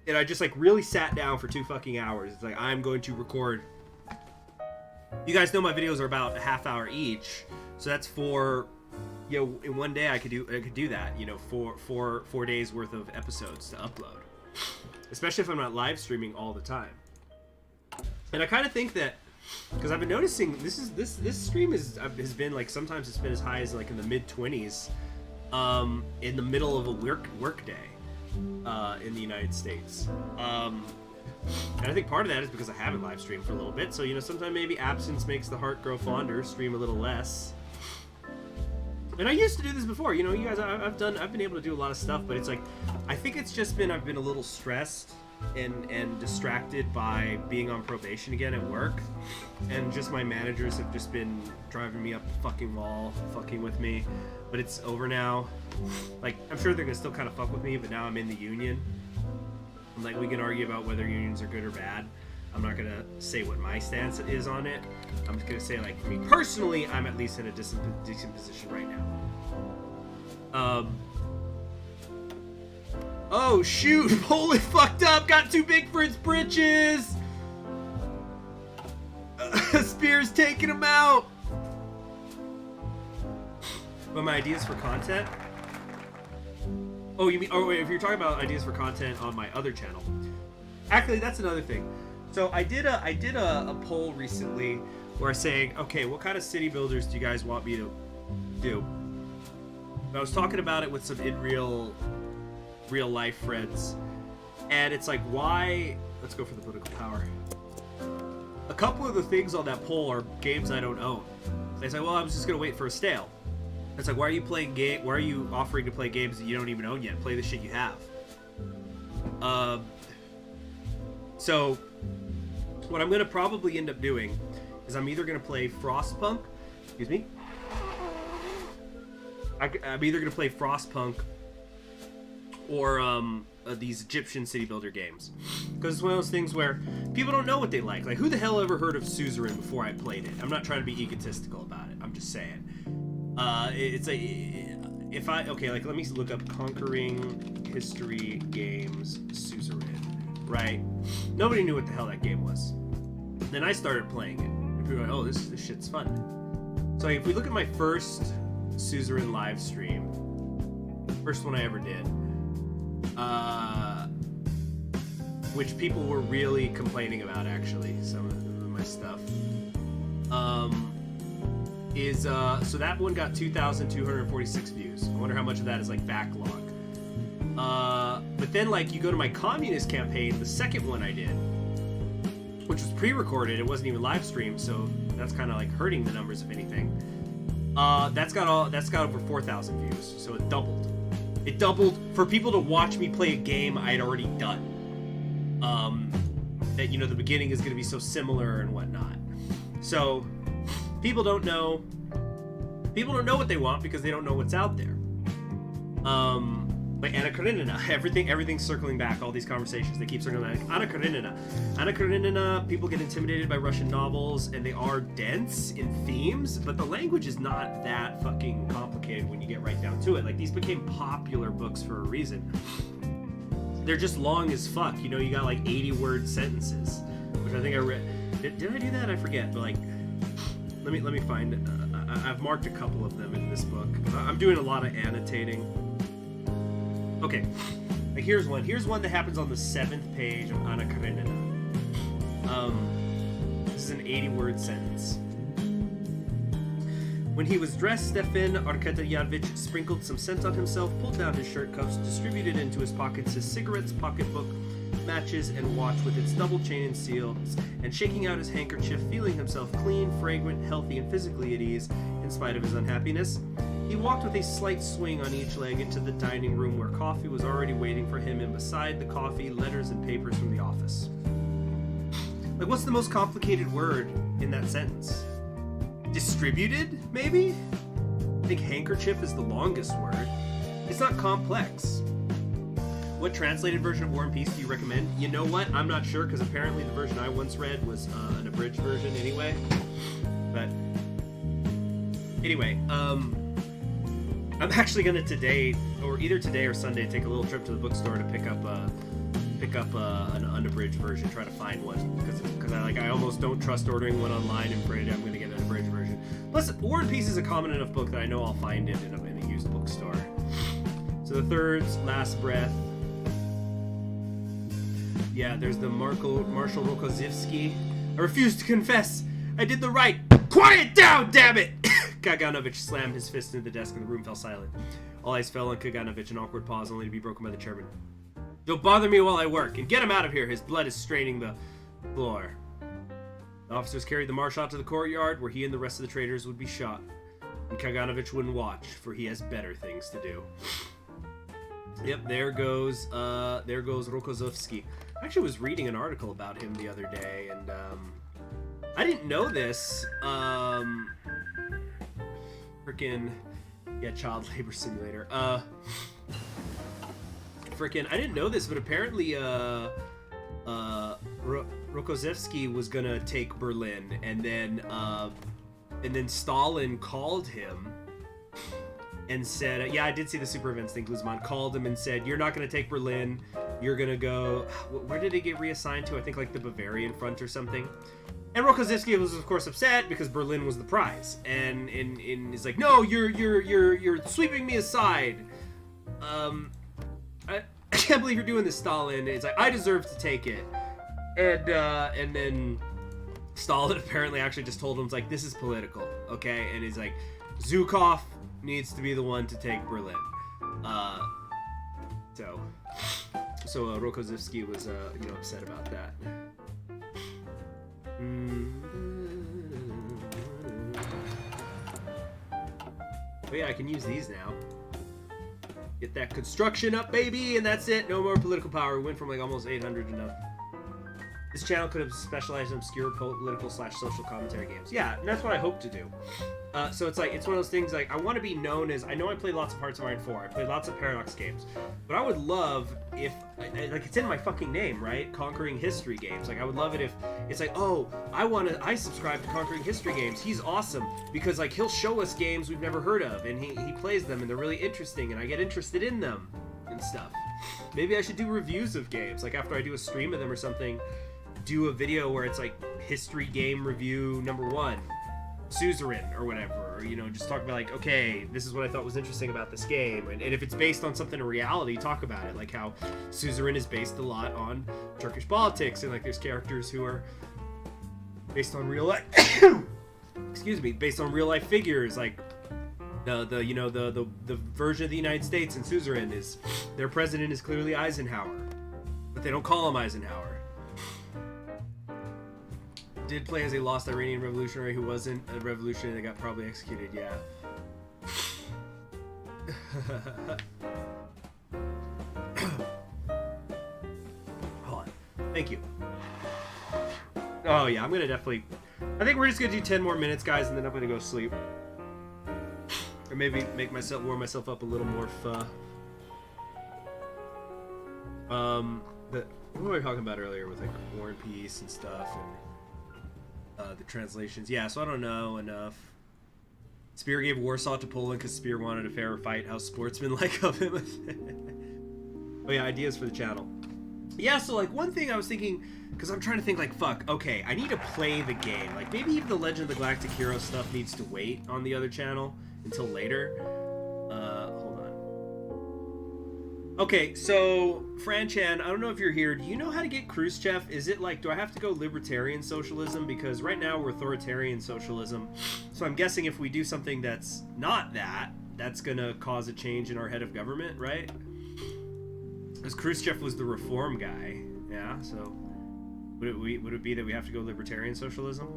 And I just like really sat down for 2 fucking hours. It's like, I'm going to record. You guys know my videos are about a half hour each, so that's for, you know, in one day I could do that, you know, four days worth of episodes to upload, especially if I'm not live streaming all the time. And I kind of think that, because I've been noticing this stream has been like, sometimes it's been as high as like in the mid-20s, in the middle of a work day, in the United States. And I think part of that is because I haven't live streamed for a little bit, so you know, sometimes maybe absence makes the heart grow fonder. Stream a little less. And I used to do this before, you know, you guys. I've been able to do a lot of stuff, but it's like, I think it's just been, I've been a little stressed and distracted by being on probation again at work, and just my managers have just been driving me up the fucking wall, fucking with me. But it's over now. Like, I'm sure they're gonna still kind of fuck with me, but now I'm in the union. And like, we can argue about whether unions are good or bad. I'm not gonna say what my stance is on it. I'm just gonna say, like, for me personally, I'm at least in a decent position right now. Oh shoot! Holy fucked up! Got too big for its britches! Spear's taking him out! But my ideas for content? Oh, you mean? Oh wait, if you're talking about ideas for content on my other channel, actually, that's another thing. So I did a poll recently where I was saying, okay, what kind of city builders do you guys want me to do? And I was talking about it with some real life friends, and it's like, why? Let's go for the political power. A couple of the things on that poll are games I don't own. They say, well, I was just gonna wait for a sale. It's like, why are you playing game? Why are you offering to play games that you don't even own yet? Play the shit you have. So what I'm gonna probably end up doing is I'm either gonna play Frostpunk. Excuse me. I'm either gonna play Frostpunk or these Egyptian city builder games, because it's one of those things where people don't know what they like. Like, who the hell ever heard of Suzerain before I played it? I'm not trying to be egotistical about it. I'm just saying. It's like, let me look up Conquering History Games Suzerain, right? Nobody knew what the hell that game was. Then I started playing it, and people were like, oh, this shit's fun. So if we look at my first Suzerain live stream, first one I ever did, which people were really complaining about, actually, some of my stuff, so that one got 2,246 views. I wonder how much of that is like backlog. But then, like, you go to my communist campaign, the second one I did, which was pre-recorded, it wasn't even live streamed, so that's kind of like hurting the numbers, if anything. That's got over 4,000 views, so it doubled. It doubled for people to watch me play a game I had already done. That, you know, the beginning is going to be so similar and whatnot. So people don't know what they want because they don't know what's out there. Like Anna Karenina, everything's circling back. All these conversations, they keep circling back. Anna Karenina. Anna Karenina, people get intimidated by Russian novels, and they are dense in themes, but the language is not that fucking complicated when you get right down to it. Like, these became popular books for a reason. They're just long as fuck. You know, you got like 80-word sentences, which I think I read. Did I do that? I forget. But like, let me find it. I've marked a couple of them in this book. I'm doing a lot of annotating. Okay, like here's one. Here's one that happens on the 7th page of Anna Karenina. This is an 80-word sentence. When he was dressed, Stefan Arkadiyevich sprinkled some scent on himself, pulled down his shirt cuffs, distributed into his pockets his cigarettes, pocketbook, matches, and watch with its double chain and seals, and shaking out his handkerchief, feeling himself clean, fragrant, healthy, and physically at ease, in spite of his unhappiness, he walked with a slight swing on each leg into the dining room where coffee was already waiting for him, and beside the coffee, letters and papers from the office. Like, what's the most complicated word in that sentence? Distributed, maybe? I think handkerchief is the longest word. It's not complex. What translated version of War and Peace do you recommend? You know what? I'm not sure, because apparently the version I once read was an abridged version anyway. But anyway, I'm actually gonna today, or either today or Sunday, take a little trip to the bookstore to pick up an unabridged version, try to find one, because I almost don't trust ordering one online and afraid I'm gonna get an abridged version. Plus, War and Peace is a common enough book that I know I'll find it in a used bookstore. So the third last breath. Yeah, there's the Marshal Rokozivsky. I refuse to confess. I did the right. Quiet down, damn it! Kaganovich slammed his fist into the desk and the room fell silent. All eyes fell on Kaganovich, an awkward pause only to be broken by the chairman. Don't bother me while I work, and get him out of here. His blood is straining the floor. The officers carried the marshal out to the courtyard, where he and the rest of the traders would be shot. And Kaganovich wouldn't watch, for he has better things to do. Yep, there goes Rokozovsky. I actually was reading an article about him the other day, and I didn't know this. Child labor simulator. I didn't know this, but apparently Rokozevsky was gonna take Berlin, and then Stalin called him and said, yeah, I did see the Super Events thing. Guzman called him and said, you're not gonna take Berlin, you're gonna go, where did he get reassigned to? I think like the Bavarian front or something. And Rokozevsky was of course upset because Berlin was the prize, and he's like, no, you're sweeping me aside. I can't believe you're doing this, Stalin. It's like, I deserve to take it. And then Stalin apparently actually just told him, it's like, this is political, okay? And he's like, Zhukov needs to be the one to take Berlin. So Rokozevsky was upset about that. Oh yeah, I can use these now. Get that construction up, baby, and that's it. No more political power. We went from like almost 800 to nothing. This channel could have specialized in obscure political/social commentary games. Yeah, and that's what I hope to do. So it's like, it's one of those things, like, I want to be known as, I know I played lots of Hearts of Iron 4, I played lots of Paradox games, but I would love if, like, it's in my fucking name, right? Conquering History Games. Like, I would love it if it's like, oh, I subscribe to Conquering History Games. He's awesome, because, like, he'll show us games we've never heard of, and he plays them, and they're really interesting, and I get interested in them, and stuff. Maybe I should do reviews of games, like, after I do a stream of them or something, do a video where it's like history game review #1, Suzerain or whatever, or just talk about like, okay, this is what I thought was interesting about this game, and if it's based on something in reality, talk about it, like how Suzerain is based a lot on Turkish politics, and like there's characters who are based on real life based on real life figures, like the version of the United States in Suzerain is their president is clearly Eisenhower, but they don't call him Eisenhower. Did play as a lost Iranian revolutionary who wasn't a revolutionary that got probably executed, yeah. Hold on. Thank you. Oh yeah, I'm gonna definitely, I think we're just gonna do 10 more minutes, guys, and then I'm gonna go sleep. Or maybe warm myself up a little more What were we talking about earlier with like War and Peace and stuff and the translations? Yeah, so I don't know enough. Spear gave Warsaw to Poland because Spear wanted a fairer fight. How sportsmanlike of him. Oh yeah, ideas for the channel. Yeah, so like one thing I was thinking, because I'm trying to think like, fuck, okay, I need to play the game. Like maybe even the Legend of the Galactic Hero stuff needs to wait on the other channel until later. Hold on. Okay, so Franchan, I don't know if you're here. Do you know how to get Khrushchev? Is it like, do I have to go libertarian socialism? Because right now we're authoritarian socialism. So I'm guessing if we do something that's not that, that's gonna cause a change in our head of government, right? Because Khrushchev was the reform guy, yeah. So would it be that we have to go libertarian socialism?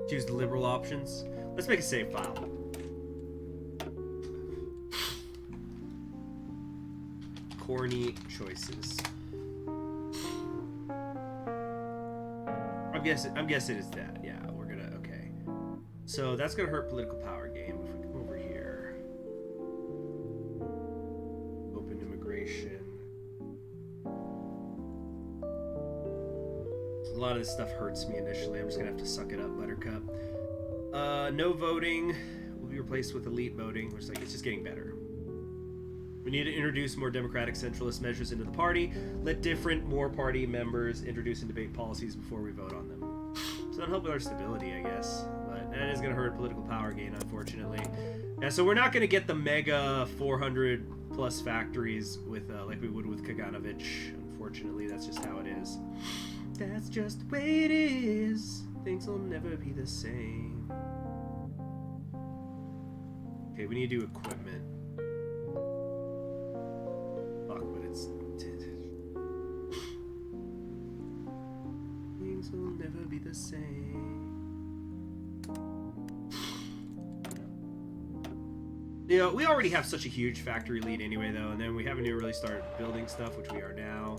Choose the liberal options. Let's make a save file. Corny choices. I'm guessing it's that. Yeah, we're gonna. Okay. So that's gonna hurt political power game. If we come over here, open immigration. A lot of this stuff hurts me initially. I'm just gonna have to suck it up, Buttercup. No voting will be replaced with elite voting, which is like it's just getting better. We need to introduce more democratic centralist measures into the party. Let different more party members introduce and debate policies before we vote on them. So that'll help with our stability, I guess. But that is going to hurt political power gain, unfortunately. Yeah, so we're not going to get the mega 400 plus factories with like we would with Kaganovich. Unfortunately, that's just how it is. That's just the way it is. Things will never be the same. Okay, we need to do equipment. Fuck, but it's... Things will never be the same. You know, we already have such a huge factory lead anyway, though, and then we haven't even really started building stuff, which we are now.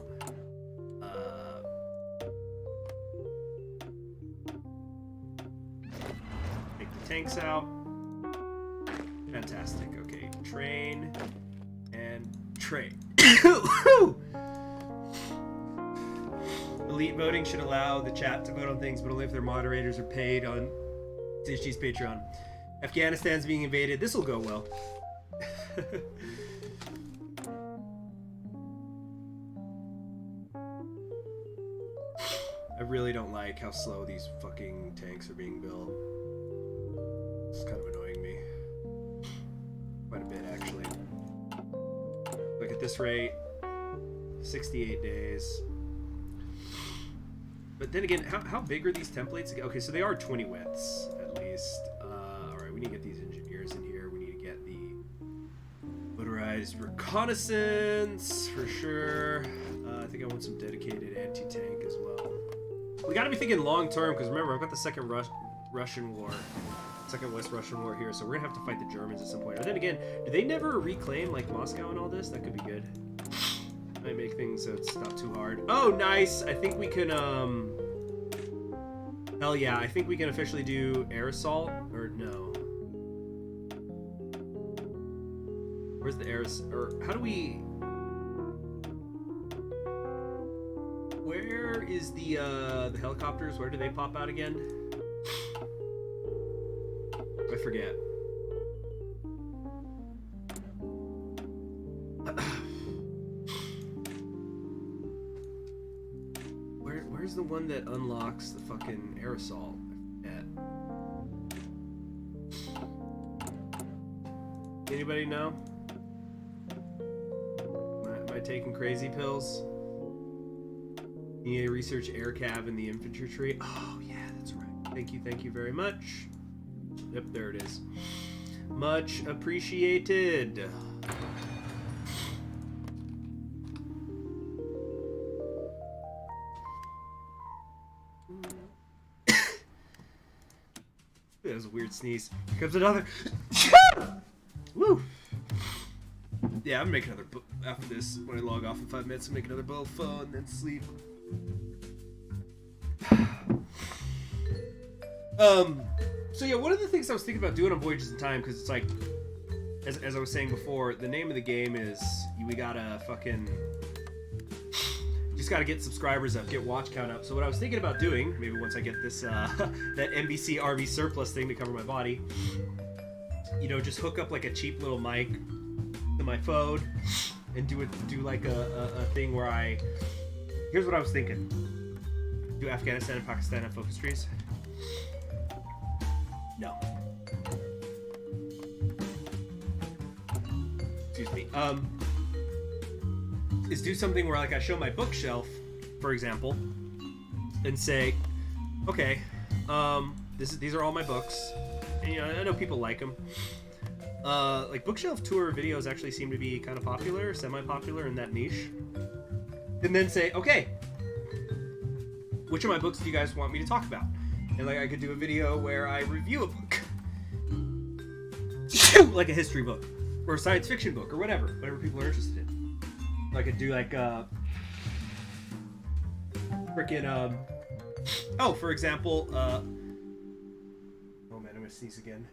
Take the tanks out. Fantastic. Okay, train and train. Elite voting should allow the chat to vote on things, but only if their moderators are paid on THG's Patreon. Afghanistan's being invaded. This will go well. I really don't like how slow these fucking tanks are being built. It's kind of annoying me. Quite a bit, actually. Look at this rate. 68 days. But then again, how big are these templates? Okay, so they are 20 widths, at least. Alright, we need to get these engineers in here. We need to get the motorized reconnaissance, for sure. I think I want some dedicated anti-tank as well. We gotta be thinking long-term, because remember, I've got the second Russian war. Second West Russian war here, so we're gonna have to fight the Germans at some point. Or then again, do they never reclaim, like, Moscow and all this? That could be good. Might make things so it's not too hard. Oh, nice! I think we can, hell yeah, I think we can officially do air assault, or no. Where's the air, or how do we... Where is the helicopters? Where do they pop out again? I forget. Where's the one that unlocks the fucking air assault? I forget. Anybody know? Am I taking crazy pills? You need to research air cav in the infantry tree. Oh yeah, that's right. Thank you very much. Yep, there it is. Much appreciated. That was a weird sneeze. Here comes another. Woo! Yeah, I'm making another after this. When I log off in 5 minutes, I'll make another bowl of pho and then sleep. So yeah, one of the things I was thinking about doing on Voyages in Time, because it's like, as I was saying before, the name of the game is we gotta fucking just gotta get subscribers up, get watch count up. So what I was thinking about doing, maybe once I get this that NBC Army surplus thing to cover my body, you know, just hook up like a cheap little mic to my phone and do like a thing where I. Here's what I was thinking: do Afghanistan and Pakistan have focus trees? No. Excuse me. Is do something where like I show my bookshelf, for example, and say, okay, these are all my books, and you know I know people like them. Like bookshelf tour videos actually seem to be kind of popular, semi-popular in that niche. And then say, okay, which of my books do you guys want me to talk about? And like I could do a video where I review a book, like a history book or a science fiction book or whatever people are interested in. I could do like freaking oh, for example, oh man, I'm gonna sneeze again.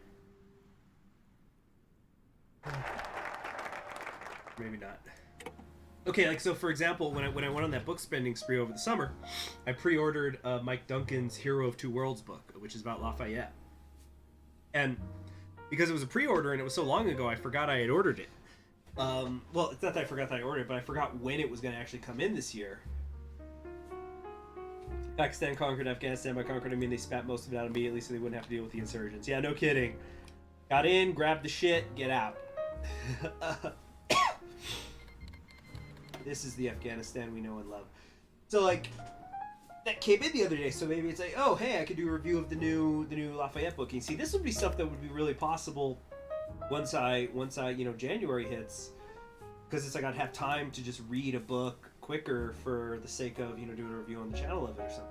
Maybe not. Okay, like so for example, when I went on that book spending spree over the summer, I pre-ordered Mike Duncan's Hero of Two Worlds book, which is about Lafayette. And because it was a pre-order and it was so long ago, I forgot I had ordered it. Well, it's not that I forgot that I ordered it, but I forgot when it was going to actually come in this year. Pakistan conquered Afghanistan. By conquered, I mean they spat most of it out immediately so they wouldn't have to deal with the insurgents. Yeah, no kidding. Got in, grabbed the shit, get out. This is the Afghanistan we know and love. So, like, that came in the other day, so maybe it's like, oh, hey, I could do a review of the new Lafayette book. You see, this would be stuff that would be really possible once I you know, January hits, because it's like I'd have time to just read a book quicker for the sake of, you know, doing a review on the channel of it or something.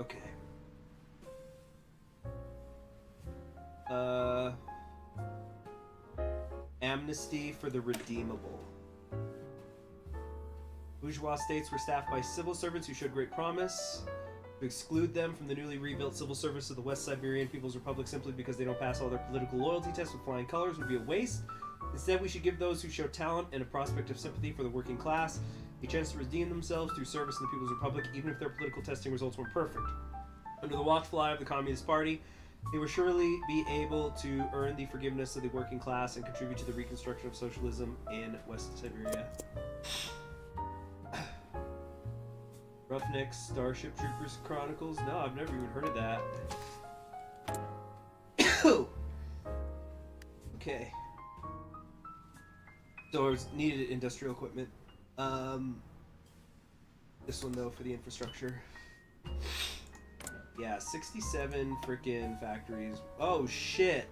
Okay. Amnesty for the redeemable. Bourgeois states were staffed by civil servants who showed great promise. To exclude them from the newly rebuilt civil service of the West Siberian People's Republic simply because they don't pass all their political loyalty tests with flying colors would be a waste. Instead, we should give those who show talent and a prospect of sympathy for the working class a chance to redeem themselves through service in the People's Republic, even if their political testing results weren't perfect. Under the watchful eye of the Communist Party, they will surely be able to earn the forgiveness of the working class and contribute to the reconstruction of socialism in West Siberia. Roughnecks, Starship Troopers Chronicles? No, I've never even heard of that. Okay. So it's needed industrial equipment. This one though for the infrastructure. Yeah, 67 freaking factories. Oh shit.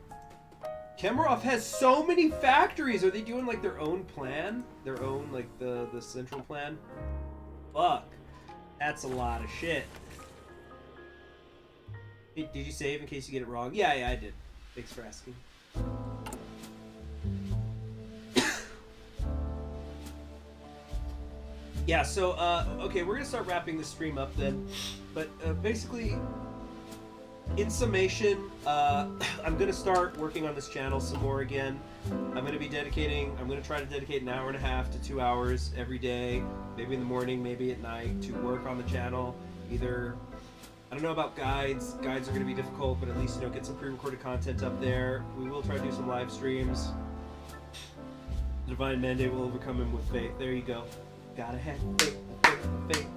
Kemerov has so many factories. Are they doing like their own plan? Their own like the central plan? Fuck. That's a lot of shit. Did you save in case you get it wrong? Yeah, I did. Thanks for asking. Yeah, so, okay, we're gonna start wrapping this stream up then. But, basically, in summation, I'm gonna start working on this channel some more again. I'm gonna try to dedicate an hour and a half to 2 hours every day, maybe in the morning, maybe at night, to work on the channel. Either, I don't know about guides. Guides are gonna be difficult, but at least, you know, get some pre-recorded content up there. We will try to do some live streams. The divine mandate will overcome him with faith. There you go. Gotta have faith.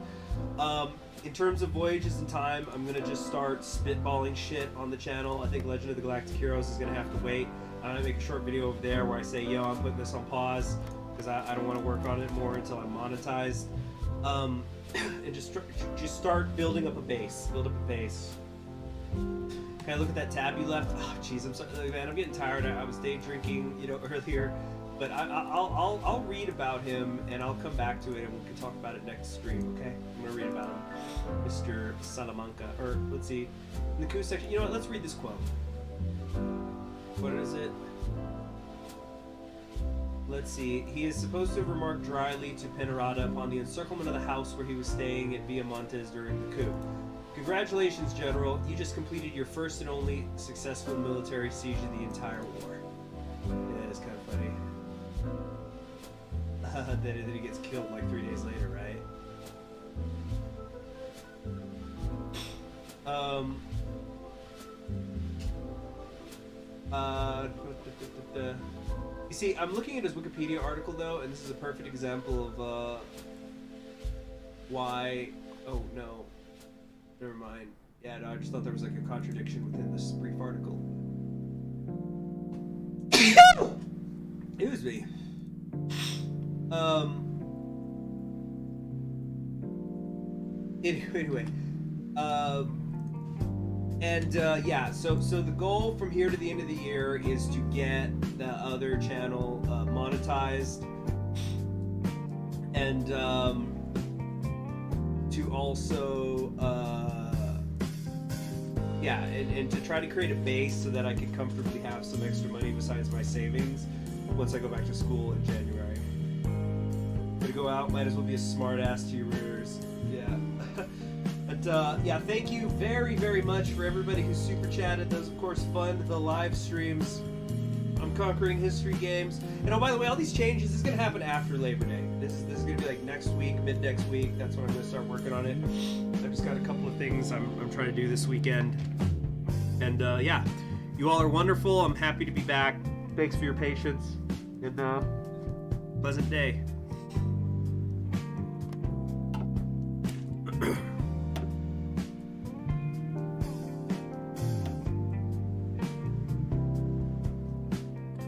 In terms of Voyages in Time, I'm gonna just start spitballing shit on the channel. I think Legend of the Galactic Heroes is gonna have to wait. I'm gonna make a short video over there where I say, yo, I'm putting this on pause because I don't want to work on it more until I'm monetized. And just start building up a base. Build up a base. Can I look at that tab you left? Oh, jeez, I'm sorry, man. I'm getting tired. I was day drinking, you know, earlier. But I'll read about him and I'll come back to it and we can talk about it next stream, okay? I'm gonna read about him, Mr. Salamanca. Or let's see, in the coup section. You know what? Let's read this quote. What is it? Let's see. He is supposed to have remarked dryly to Penerata upon the encirclement of the house where he was staying at Villamontes during the coup. Congratulations, General. You just completed your first and only successful military siege of the entire war. Yeah, that is kind of funny. Then he gets killed like 3 days later, right? You see, I'm looking at his Wikipedia article though, and this is a perfect example of why. Oh no, never mind. Yeah, no, I just thought there was like a contradiction within this brief article. It was me. Anyway. Yeah, so the goal from here to the end of the year is to get the other channel monetized, and to also and to try to create a base so that I can comfortably have some extra money besides my savings once I go back to school in January. Gonna go out, might as well be a smart ass to your rears. Yeah. But yeah, thank you very, very much for everybody who super chatted. Those, of course, fund the live streams. I'm Conquering History Games. And oh, by the way, all these changes, this is going to happen after Labor Day. This is going to be like next week, mid next week. That's when I'm going to start working on it. I've just got a couple of things I'm trying to do this weekend. And yeah, you all are wonderful. I'm happy to be back. Thanks for your patience. And pleasant day.